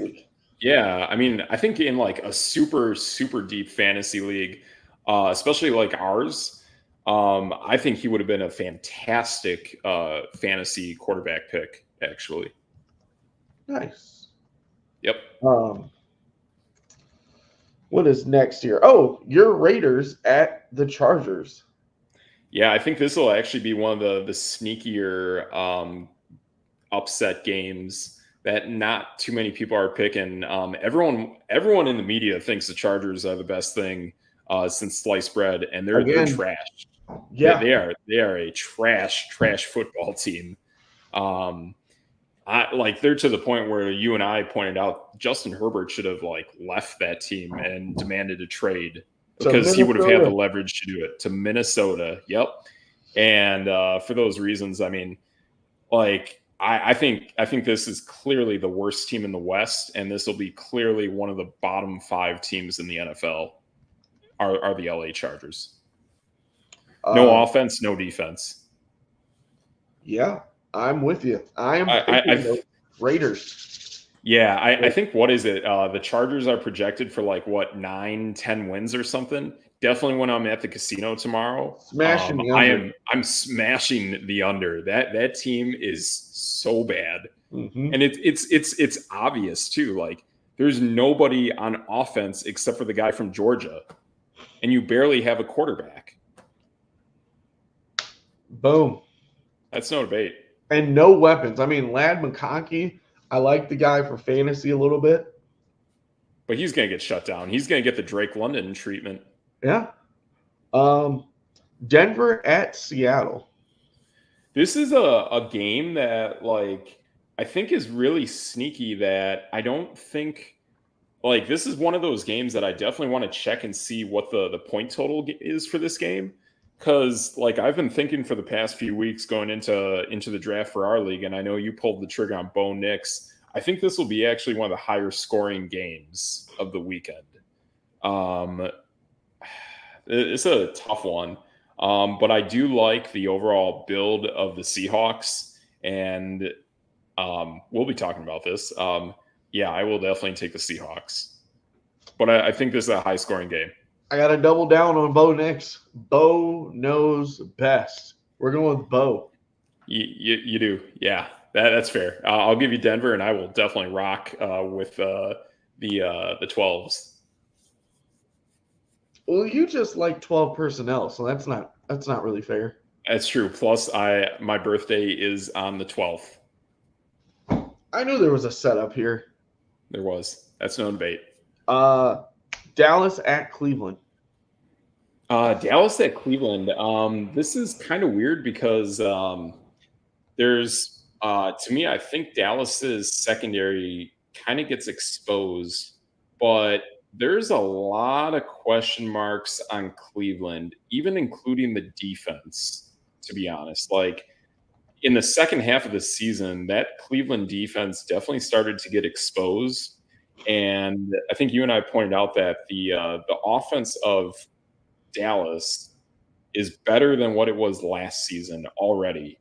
yeah, I mean, I think in like a super, super deep fantasy league, especially like ours, I think he would have been a fantastic fantasy quarterback pick, actually. Nice. Yep. What is next here? Oh, your Raiders at the Chargers. Yeah, I think this will actually be one of the sneakier upset games that not too many people are picking. Everyone in the media thinks the Chargers are the best thing since sliced bread, and they're trash. Yeah, they are a trash football team. They're to the point where you and I pointed out Justin Herbert should have left that team and demanded a trade because he would have had the leverage to do it to Minnesota. Yep. And for those reasons, I mean, I think this is clearly the worst team in the West, and this will be clearly one of the bottom 5 teams in the NFL are the LA Chargers. No offense, no defense. Yeah, I'm with you. I am picking the Raiders. Yeah, I think, what is it? The Chargers are projected for 9-10 wins or something. Definitely when I'm at the casino tomorrow. Smashing the under. I'm smashing the under. That team is so bad. Mm-hmm. And it's obvious too. Like there's nobody on offense except for the guy from Georgia, and you barely have a quarterback. Boom. That's no debate. And no weapons. I mean, Lad McConkey, I like the guy for fantasy a little bit. But he's going to get shut down. He's going to get the Drake London treatment. Yeah. Denver at Seattle. This is a game that, like, I think is really sneaky that I don't think, like, this is one of those games that I definitely want to check and see what the point total is for this game. Because, like, I've been thinking for the past few weeks going into the draft for our league, and I know you pulled the trigger on Bo Nix. I think this will be actually one of the higher scoring games of the weekend. It's a tough one, but I do like the overall build of the Seahawks, and we'll be talking about this. Yeah, I will definitely take the Seahawks, but I think this is a high scoring game. I got to double down on Bo Nix. Bo knows best. We're going with Bo. You do, yeah. That's fair. I'll give you Denver, and I will definitely rock with the 12s. Well, you just like 12 personnel, so that's not really fair. That's true. Plus, my birthday is on the 12th. I knew there was a setup here. There was. That's no debate. Dallas at Cleveland. Dallas at Cleveland. This is kind of weird because there's. To me, I think Dallas's secondary kind of gets exposed, but there's a lot of question marks on Cleveland, even including the defense, to be honest. Like in the second half of the season, that Cleveland defense definitely started to get exposed. And I think you and I pointed out that the offense of Dallas is better than what it was last season already.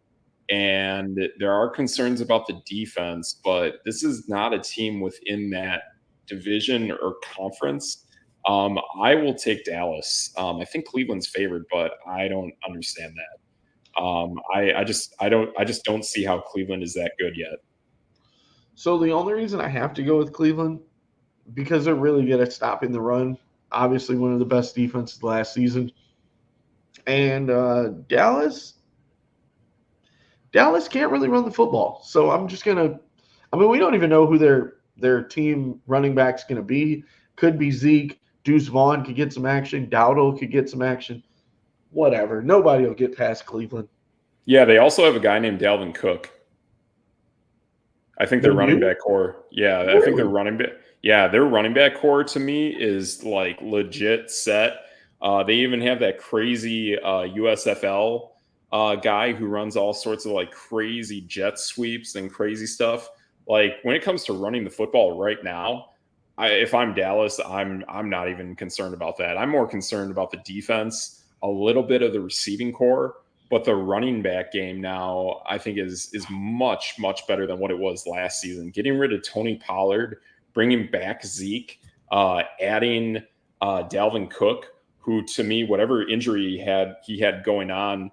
And there are concerns about the defense, but this is not a team within that division or conference. I will take Dallas. I think Cleveland's favored, but I don't understand that. I just don't see how Cleveland is that good yet. So the only reason I have to go with Cleveland, because they're really good at stopping the run. Obviously, one of the best defenses last season. And Dallas can't really run the football. So I'm just going to – I mean, we don't even know who their team running back's going to be. Could be Zeke. Deuce Vaughn could get some action. Dowdle could get some action. Whatever. Nobody will get past Cleveland. Yeah, they also have a guy named Dalvin Cook. I think their running back core. Yeah, really? I think their running back. Yeah, their running back core to me is like legit set. They even have that crazy USFL guy who runs all sorts of like crazy jet sweeps and crazy stuff. Like when it comes to running the football right now, if I'm Dallas, I'm not even concerned about that. I'm more concerned about the defense, a little bit of the receiving core, but the running back game now I think is much, much better than what it was last season. Getting rid of Tony Pollard, bringing back Zeke, adding Dalvin Cook, who to me, whatever injury he had going on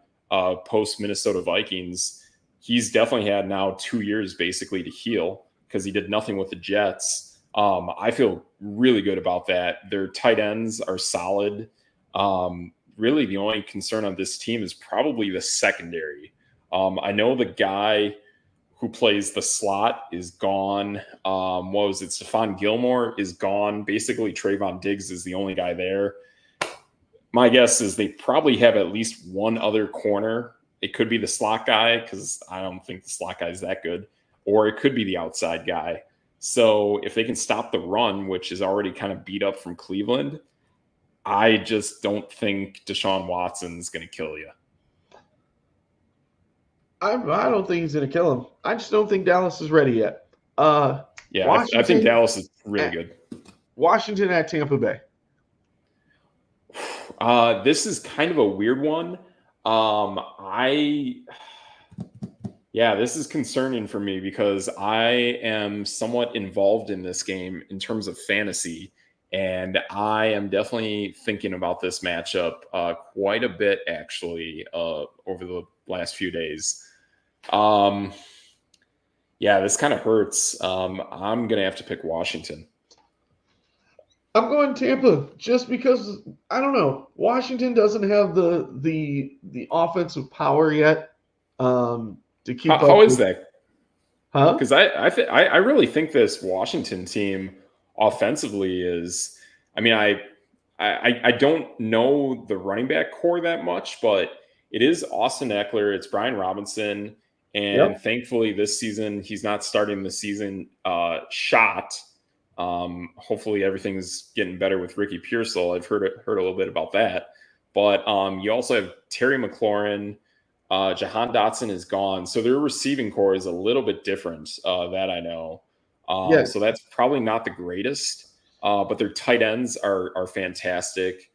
post Minnesota Vikings, he's definitely had now 2 years basically to heal because he did nothing with the Jets. I feel really good about that. Their tight ends are solid. Really, the only concern on this team is probably the secondary. I know the guy who plays the slot is gone. What was it? Stephon Gilmore is gone. Basically, Trayvon Diggs is the only guy there. My guess is they probably have at least one other corner. It could be the slot guy because I don't think the slot guy is that good. Or it could be the outside guy. So if they can stop the run, which is already kind of beat up from Cleveland, I just don't think Deshaun Watson's going to kill you. I don't think he's going to kill him. I just don't think Dallas is ready yet. I think Dallas is really good. Washington at Tampa Bay. This is kind of a weird one. This is concerning for me because I am somewhat involved in this game in terms of fantasy. And I am definitely thinking about this matchup quite a bit, actually, over the last few days. Yeah, this kind of hurts. I'm gonna have to pick Washington. I'm going Tampa just because I don't know. Washington doesn't have the offensive power yet to keep up How is with. that? Huh? Because I really think this Washington team offensively is. I mean, I don't know the running back core that much, but it is Austin Eckler, it's Brian Robinson, and Yep. thankfully this season he's not starting the season shot. Hopefully everything's getting better with Ricky Pearsall. I've heard a little bit about that, but you also have Terry McLaurin. Jahan Dotson is gone, so their receiving core is a little bit different. That I know. Yeah. So that's probably not the greatest, but their tight ends are fantastic.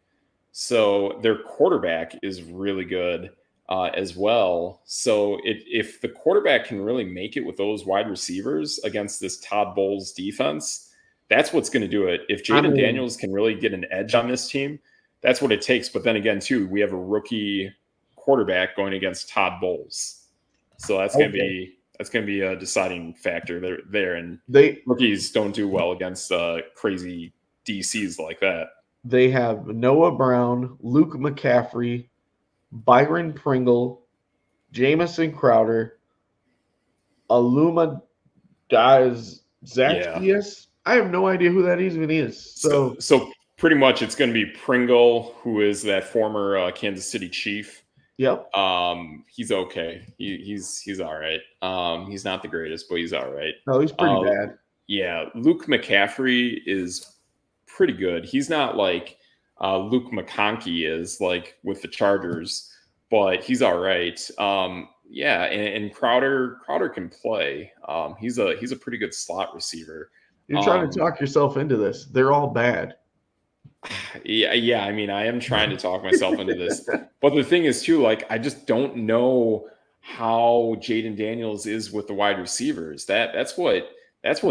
So their quarterback is really good as well. So if the quarterback can really make it with those wide receivers against this Todd Bowles defense, that's what's going to do it. If I Jaden mean, Daniels can really get an edge on this team, that's what it takes. But then again, too, we have a rookie quarterback going against Todd Bowles, so that's going to be a deciding factor there. And rookies don't do well against crazy DCs like that. they have Noah Brown, Luke McCaffrey, Byron Pringle, Jamison Crowder, Aluma Diaz Zacchaeus. I have no idea who that even is. So pretty much it's going to be Pringle, who is that former Kansas City Chief. Yep. He's okay. He's all right. He's not the greatest, but he's all right. No, he's pretty bad. Yeah, Luke McCaffrey is pretty good. He's not like Luke McConkey is like with the Chargers, but he's all right. Yeah, and Crowder can play. He's a pretty good slot receiver. You're trying to talk yourself into this. They're all bad. Yeah. I mean, I am trying to talk myself into this, but the thing is too, like, I just don't know how Jaden Daniels is with the wide receivers. That's what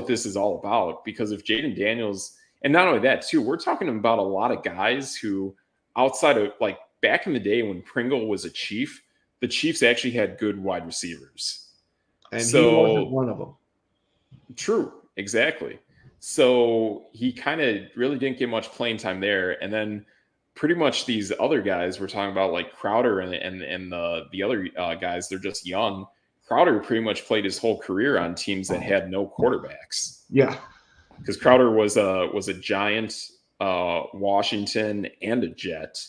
this is all about. Because if Jaden Daniels, and not only that too, we're talking about a lot of guys who, outside of like back in the day when Pringle was a Chief, the Chiefs actually had good wide receivers, and so, he wasn't one of them. True, exactly. So he kind of really didn't get much playing time there. And then pretty much these other guys we're talking about, like Crowder and the other guys, they're just young. Crowder pretty much played his whole career on teams that had no quarterbacks. Yeah. Because Crowder was a Giant, Washington, and a Jet.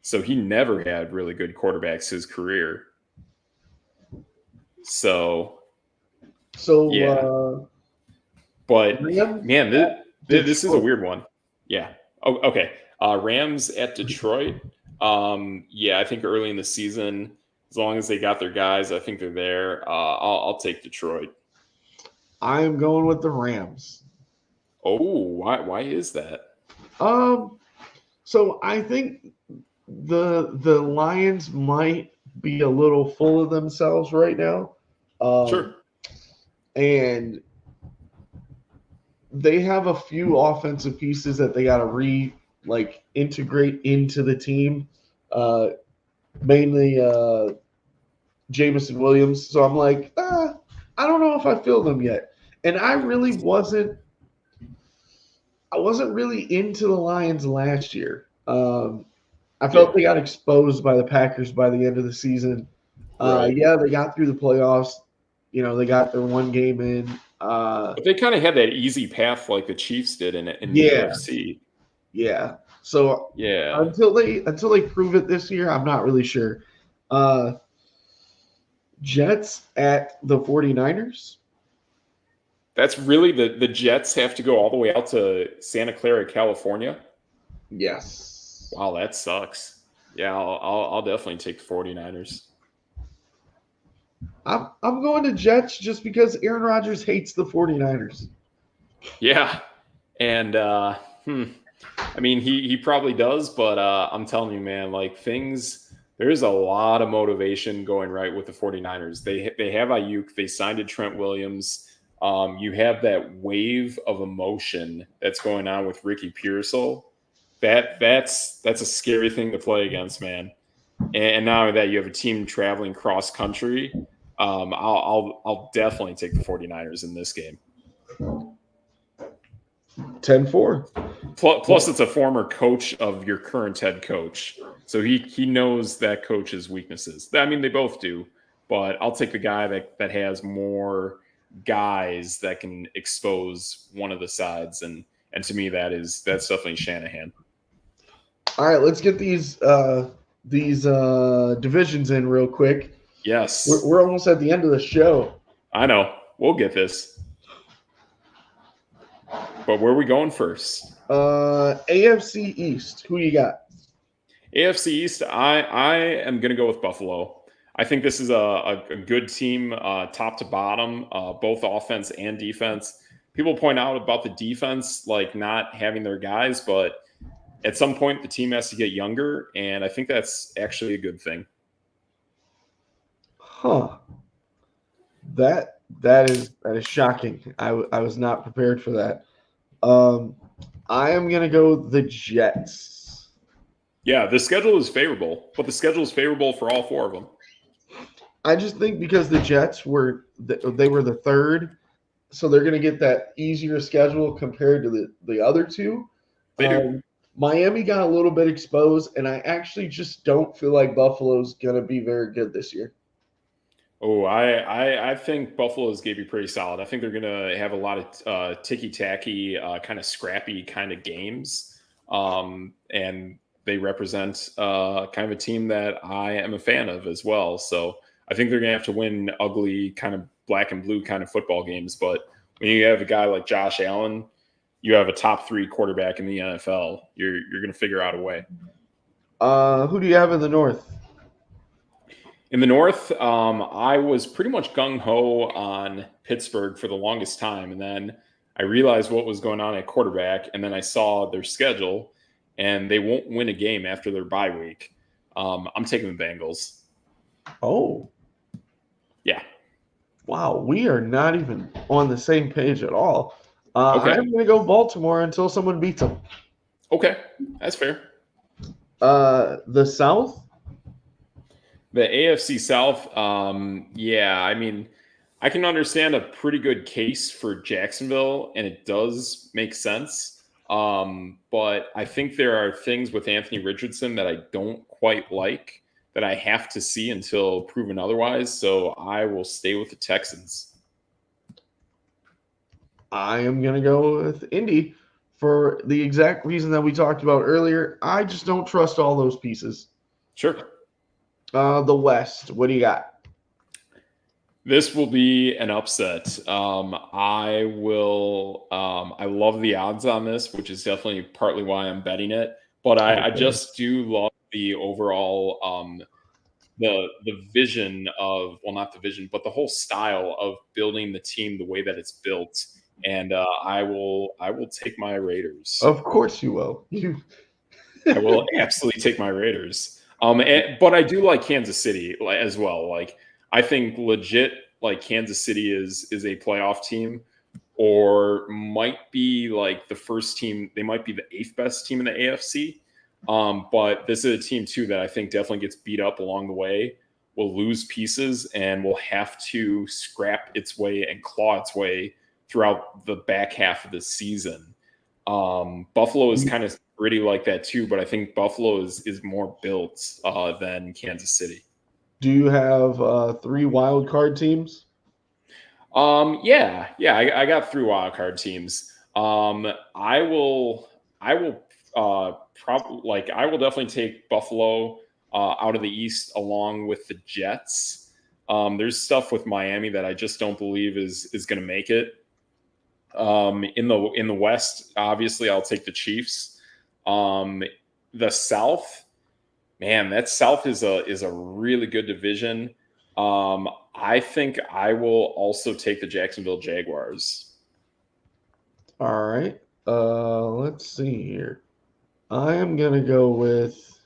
So he never had really good quarterbacks his career. So yeah. But man, this is a weird one. Yeah. Oh, okay. Rams at Detroit. Yeah, I think early in the season, as long as they got their guys, I think they're there. I'll take Detroit. I'm going with the Rams. Oh, why is that? So I think the Lions might be a little full of themselves right now. Sure. And they have a few offensive pieces that they got to integrate into the team. Mainly Jameson Williams. So I'm like, I don't know if I feel them yet. And I wasn't really into the Lions last year. I felt they got exposed by the Packers by the end of the season. Right. Yeah, they got through the playoffs. You know, they got their one game in. But they kind of had that easy path like the Chiefs did in the UFC. Yeah. So yeah, until they prove it this year, I'm not really sure. Jets at the 49ers. That's really the Jets have to go all the way out to Santa Clara, California. Yes. Wow, that sucks. Yeah, I'll definitely take the 49ers. I'm going to Jets just because Aaron Rodgers hates the 49ers. Yeah. And I mean he probably does, but I'm telling you, man, like there's a lot of motivation going right with the 49ers. They have Ayuk, they signed to Trent Williams. You have that wave of emotion that's going on with Ricky Pearsall. That's a scary thing to play against, man. And not only that, you have a team traveling cross country. I'll definitely take the 49ers in this game. 10-4. Plus, it's a former coach of your current head coach, so he knows that coach's weaknesses. I mean, they both do, but I'll take the guy that has more guys that can expose one of the sides, and to me that's definitely Shanahan. All right, let's get these divisions in real quick. Yes, we're almost at the end of the show. I know. We'll get this. But where are we going first? AFC East. Who you got? AFC East, I am going to go with Buffalo. I think this is a good team, top to bottom, both offense and defense. People point out about the defense, like not having their guys, but at some point the team has to get younger, and I think that's actually a good thing. Huh. That is shocking. I was not prepared for that. I am going to go the Jets. Yeah, the schedule is favorable, but the schedule is favorable for all four of them. I just think because the Jets were the third, so they're going to get that easier schedule compared to the other two. They do. Miami got a little bit exposed, and I actually just don't feel like Buffalo's going to be very good this year. Oh, I think Buffalo's going to be pretty solid. I think they're going to have a lot of ticky-tacky, kind of scrappy kind of games. And they represent kind of a team that I am a fan of as well. So I think they're going to have to win ugly kind of black and blue kind of football games. But when you have a guy like Josh Allen, you have a top 3 quarterback in the NFL. You're going to figure out a way. Who do you have in the North? In the North, I was pretty much gung-ho on Pittsburgh for the longest time. And then I realized what was going on at quarterback. And then I saw their schedule, and they won't win a game after their bye week. I'm taking the Bengals. Oh. Yeah. Wow, we are not even on the same page at all. Okay. I'm going to go Baltimore until someone beats them. Okay, that's fair. The South? The AFC South, yeah, I mean, I can understand a pretty good case for Jacksonville, and it does make sense. But I think there are things with Anthony Richardson that I don't quite like that I have to see until proven otherwise. So I will stay with the Texans. I am going to go with Indy for the exact reason that we talked about earlier. I just don't trust all those pieces. Sure. The West, what do you got? This will be an upset. I love the odds on this, which is definitely partly why I'm betting it. But I just do love the overall the vision of, well, not the vision, but the whole style of building the team the way that it's built. And I will take my Raiders. Of course you will. I will absolutely take my Raiders. But I do like Kansas City as well. Like, I think legit, like, Kansas City is a playoff team, or might be like the first team. They might be the 8th best team in the AFC. But this is a team too that I think definitely gets beat up along the way, will lose pieces, and will have to scrap its way and claw its way throughout the back half of the season. Buffalo is kind of pretty like that too, but I think Buffalo is more built than Kansas City. Do you have 3 wild card teams? Yeah, I got 3 wild card teams. I will definitely take Buffalo out of the East along with the Jets. There's stuff with Miami that I just don't believe is going to make it. In the West, obviously, I'll take the Chiefs. The South, man, that South is a really good division. I think I will also take the Jacksonville Jaguars. All right. Let's see here. I am gonna go with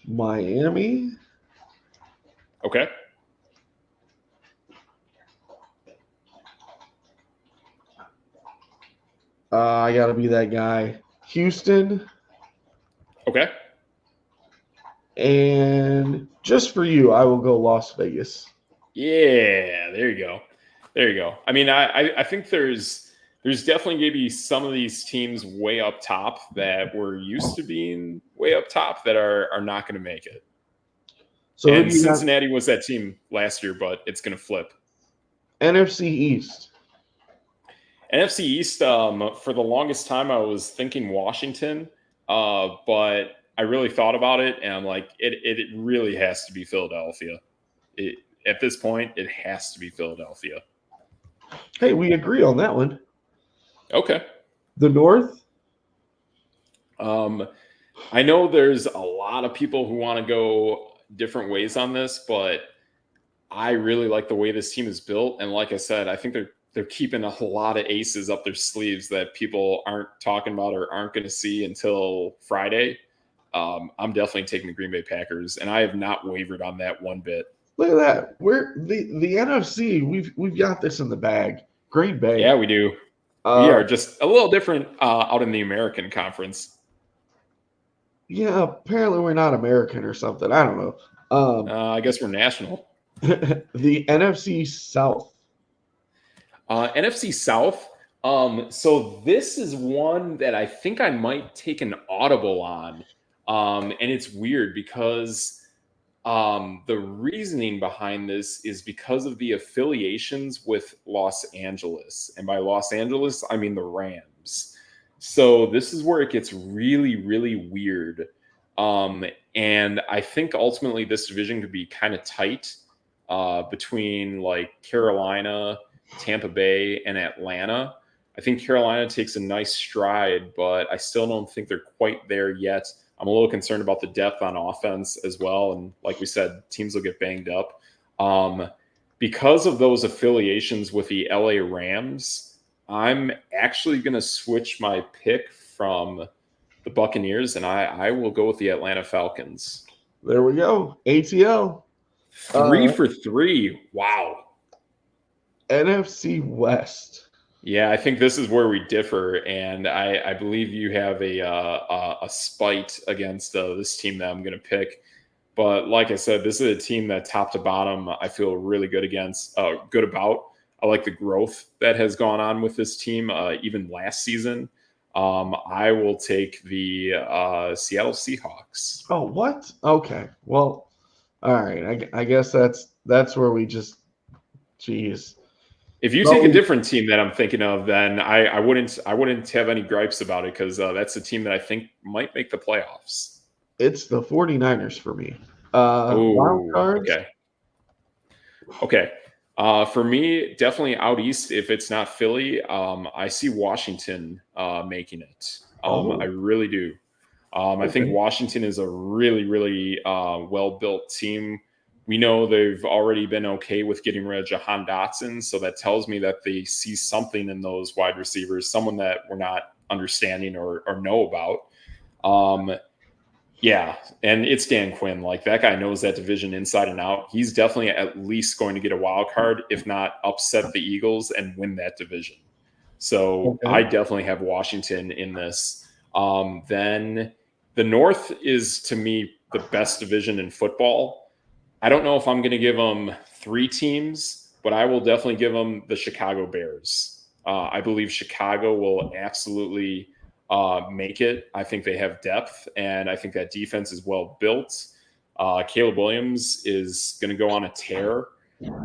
Miami. Okay. I gotta be that guy. Houston. Okay. And just for you, I will go Las Vegas. Yeah, there you go. There you go. I mean, I think there's definitely going to be some of these teams way up top that were used to being way up top that are not going to make it. So who And do you have? Cincinnati was that team last year, but it's going to flip. NFC East. NFC East, for the longest time, I was thinking Washington, but I really thought about it, and I'm like, it really has to be Philadelphia. At this point, it has to be Philadelphia. Hey, we agree on that one. Okay. The North. I know there's a lot of people who want to go different ways on this, but I really like the way this team is built. And like I said, I think they're keeping a lot of aces up their sleeves that people aren't talking about or aren't going to see until Friday. I'm definitely taking the Green Bay Packers, and I have not wavered on that one bit. Look at that. We're the NFC. We've got this in the bag. Green Bay. Yeah, we do. We are just a little different out in the American Conference. Yeah, apparently we're not American or something. I don't know. I guess we're national. The NFC South. NFC South. So this is one that I think I might take an audible on. And it's weird because the reasoning behind this is because of the affiliations with Los Angeles. And by Los Angeles, I mean the Rams. So this is where it gets really, really weird. And I think ultimately this division could be kind of tight between like Carolina, Tampa Bay, and Atlanta. I think Carolina takes a nice stride, but I still don't think they're quite there yet. I'm a little concerned about the depth on offense as well. And like we said, teams will get banged up. Because of those affiliations with the LA Rams, I'm actually going to switch my pick from the Buccaneers, and I will go with the Atlanta Falcons. There we go. ATL. 3 for 3. Wow. NFC West. Yeah, I think this is where we differ, and I believe you have a spite against this team that I'm going to pick. But like I said, this is a team that top to bottom I feel really good about. I like the growth that has gone on with this team, even last season. I will take the Seattle Seahawks. Oh, what? Okay. Well, all right. I guess that's where we just, geez. If you take a different team that I'm thinking of, then I wouldn't have any gripes about it because that's a team that I think might make the playoffs. It's the 49ers for me. Wild cards? Okay. For me, definitely out east. If it's not Philly, I see Washington making it. I really do. I think Washington is a really, really well-built team. We know they've already been okay with getting rid of Jahan Dotson, so that tells me that they see something in those wide receivers, someone that we're not understanding or know about. Yeah, and it's Dan Quinn. Like, that guy knows that division inside and out. He's definitely at least going to get a wild card, if not upset the Eagles and win that division. So I definitely have Washington in this. Then the North is, to me, the best division in football. I don't know if I'm going to give them 3 teams, but I will definitely give them the Chicago Bears. I believe Chicago will absolutely make it. I think they have depth, and I think that defense is well built. Caleb Williams is going to go on a tear.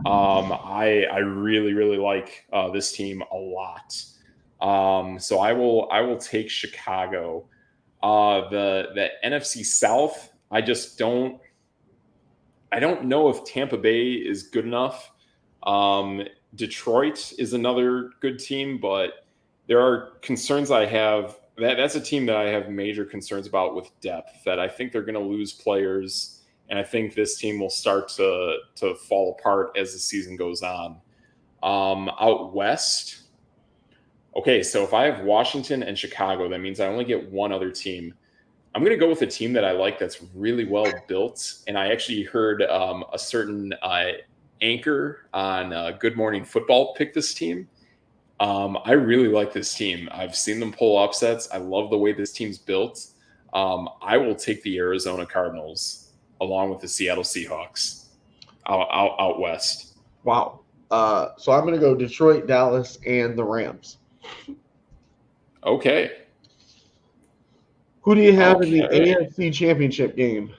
I really, really like this team a lot. So I will take Chicago. The NFC South, I don't know if Tampa Bay is good enough. Detroit is another good team, but there are concerns I have. That's a team that I have major concerns about with depth, that I think they're going to lose players, and I think this team will start to fall apart as the season goes on. Out west, okay, so if I have Washington and Chicago, that means I only get one other team. I'm going to go with a team that I like that's really well built, and I actually heard a certain anchor on Good Morning Football pick this team. I really like this team. I've seen them pull upsets. I love the way this team's built. I will take the Arizona Cardinals. along with the Seattle Seahawks out west. Wow. So I'm going to go Detroit, Dallas, and the Rams. Okay. Who do you have in the AFC Championship game?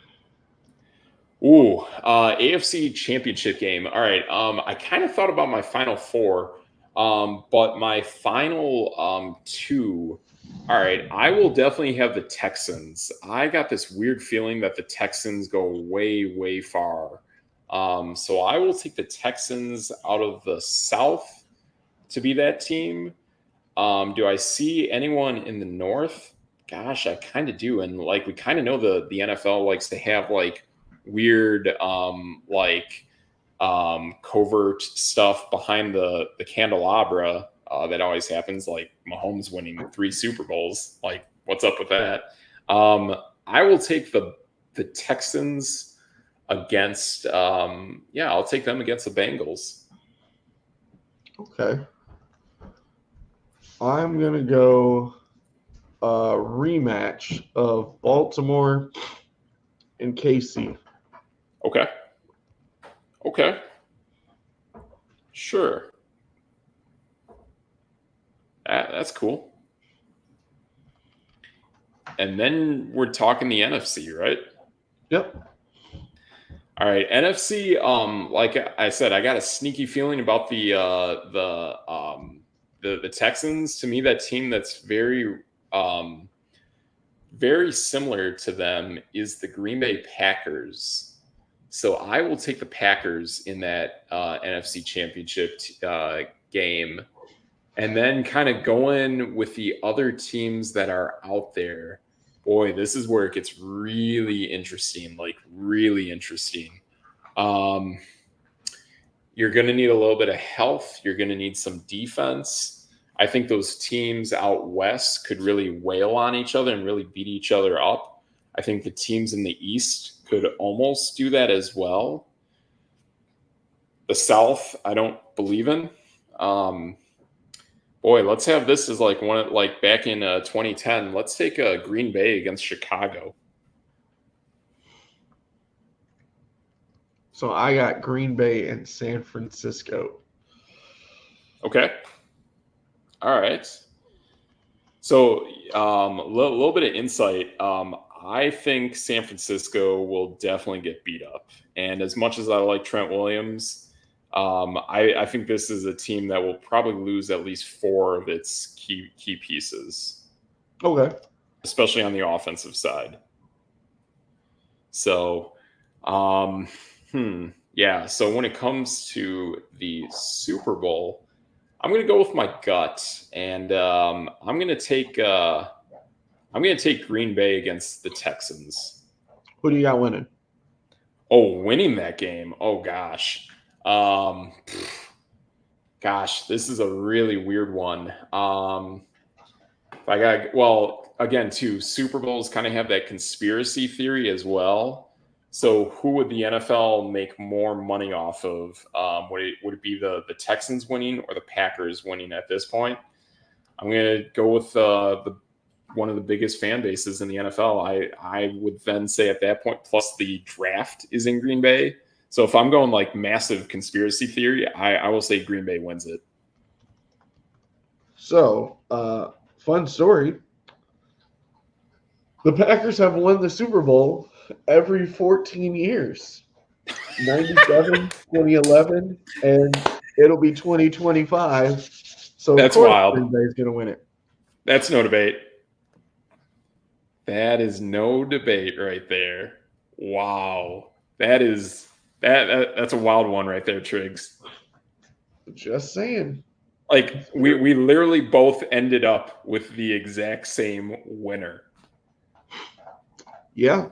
Ooh, AFC Championship game. All right. I kind of thought about my final four, but my final two. All right, I will definitely have the Texans. I got this weird feeling that the Texans go way, way far. So I will take the Texans out of the South to be that team. Do I see anyone in the North? Gosh, I kind of do. And like we kind of know the NFL likes to have like weird covert stuff behind the candelabra that always happens, like Mahomes winning 3 Super Bowls. Like, what's up with that? I will take the Texans against I'll take them against the Bengals. Okay. I'm going to go a rematch of Baltimore and KC. Okay. Sure. That's cool. And then we're talking the NFC, right? Yep. All right, NFC. Like I said, I got a sneaky feeling about the Texans. To me, that team that's very very similar to them is the Green Bay Packers. So I will take the Packers in that NFC Championship game, and then kind of going with the other teams that are out there. Boy, this is where it gets really interesting, like really interesting. You're going to need a little bit of health. You're going to need some defense. I think those teams out west could really wail on each other and really beat each other up. I think the teams in the East could almost do that as well. The South, I don't believe in. Boy, let's have this as like back in 2010. Let's take Green Bay against Chicago. So I got Green Bay and San Francisco. Okay. All right. So a little bit of insight. I think San Francisco will definitely get beat up. And as much as I like Trent Williams, I think this is a team that will probably lose at least 4 of its key pieces. Okay. Especially on the offensive side. So, yeah. So when it comes to the Super Bowl, I'm going to go with my gut, and I'm going to take Green Bay against the Texans. Who do you got winning? Oh, winning that game. Oh gosh. This is a really weird one. Again, too, Super Bowls kind of have that conspiracy theory as well. So who would the NFL make more money off of? Would it be the Texans winning or the Packers winning at this point? I'm going to go with one of the biggest fan bases in the NFL. I would then say at that point, plus the draft is in Green Bay. So if I'm going like massive conspiracy theory, I will say Green Bay wins it. So, fun story. The Packers have won the Super Bowl every 14 years. 97, 2011, and it'll be 2025. So that's of course wild. Green Bay is going to win it. That's no debate. That is no debate right there. Wow. That's a wild one right there, Triggs. Just saying. Like we literally both ended up with the exact same winner. Yeah.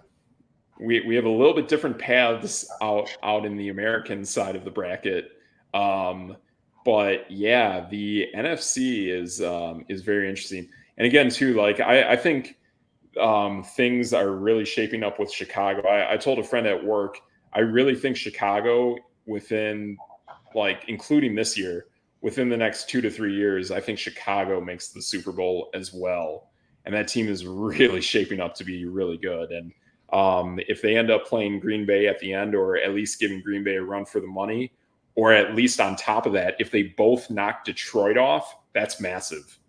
We have a little bit different paths out in the American side of the bracket. But yeah, the NFC is very interesting. And again, too, like I think things are really shaping up with Chicago. I told a friend at work, I really think Chicago within, like, including this year, within the next 2 to 3 years, I think Chicago makes the Super Bowl as well. And that team is really shaping up to be really good. And If they end up playing Green Bay at the end, or at least giving Green Bay a run for the money, or at least on top of that, if they both knock Detroit off, that's massive.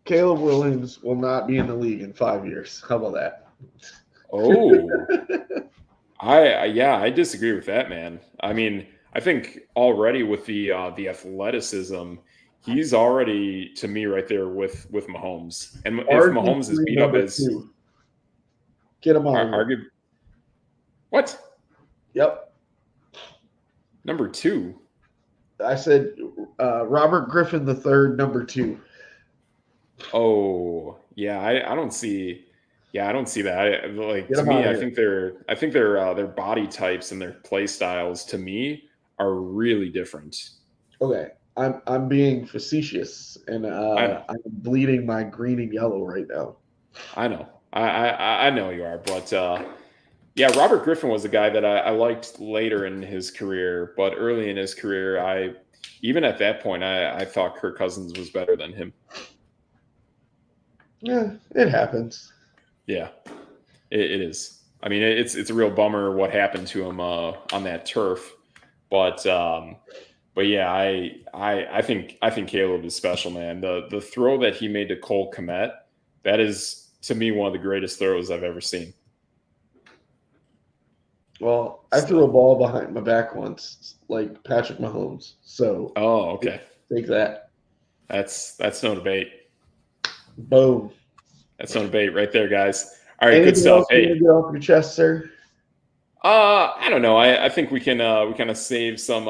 Caleb Williams will not be in the league in 5 years. How about that? Oh, I disagree with that, man. I mean, I think already with the athleticism, he's already, to me, right there with Mahomes. And if Mahomes is beat up as two. Get him on. What? Yep. Number 2. I said Robert Griffin III, number 2. Oh, yeah. I don't see. Yeah, I don't see that. Get To him me, out I of think their body types and their play styles, to me, are really different. Okay, I'm being facetious, and I know. I'm bleeding my green and yellow right now. I know. I know you are, but yeah, Robert Griffin was a guy that I liked later in his career, but early in his career, even at that point, I thought Kirk Cousins was better than him. Yeah, it happens. Yeah, it is. I mean, it's a real bummer what happened to him on that turf, but yeah, I think Caleb is special, man. The throw that he made to Cole Kmet, that is, to me, one of the greatest throws I've ever seen. Well, I threw a ball behind my back once, like Patrick Mahomes. So, oh, okay, take that. That's no debate. Boom. That's no debate right there, guys. All right, Anything good stuff. Else you want to get off your chest, sir? I don't know. I think we kind of save some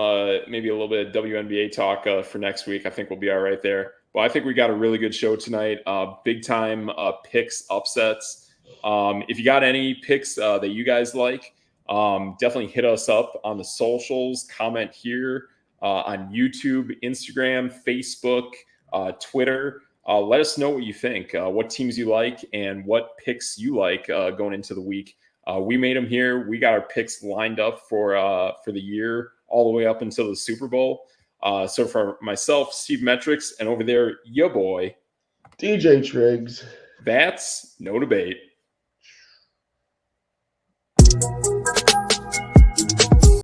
maybe a little bit of WNBA talk for next week. I think we'll be all right there. But I think we got a really good show tonight. Big time picks, upsets. If you got any picks that you guys like, definitely hit us up on the socials. Comment here on YouTube, Instagram, Facebook, Twitter. Let us know what you think, what teams you like, and what picks you like going into the week. We made them here. We got our picks lined up for the year all the way up until the Super Bowl. So for myself, Steve Metrics, and over there, your boy, DJ Triggs. that's no debate.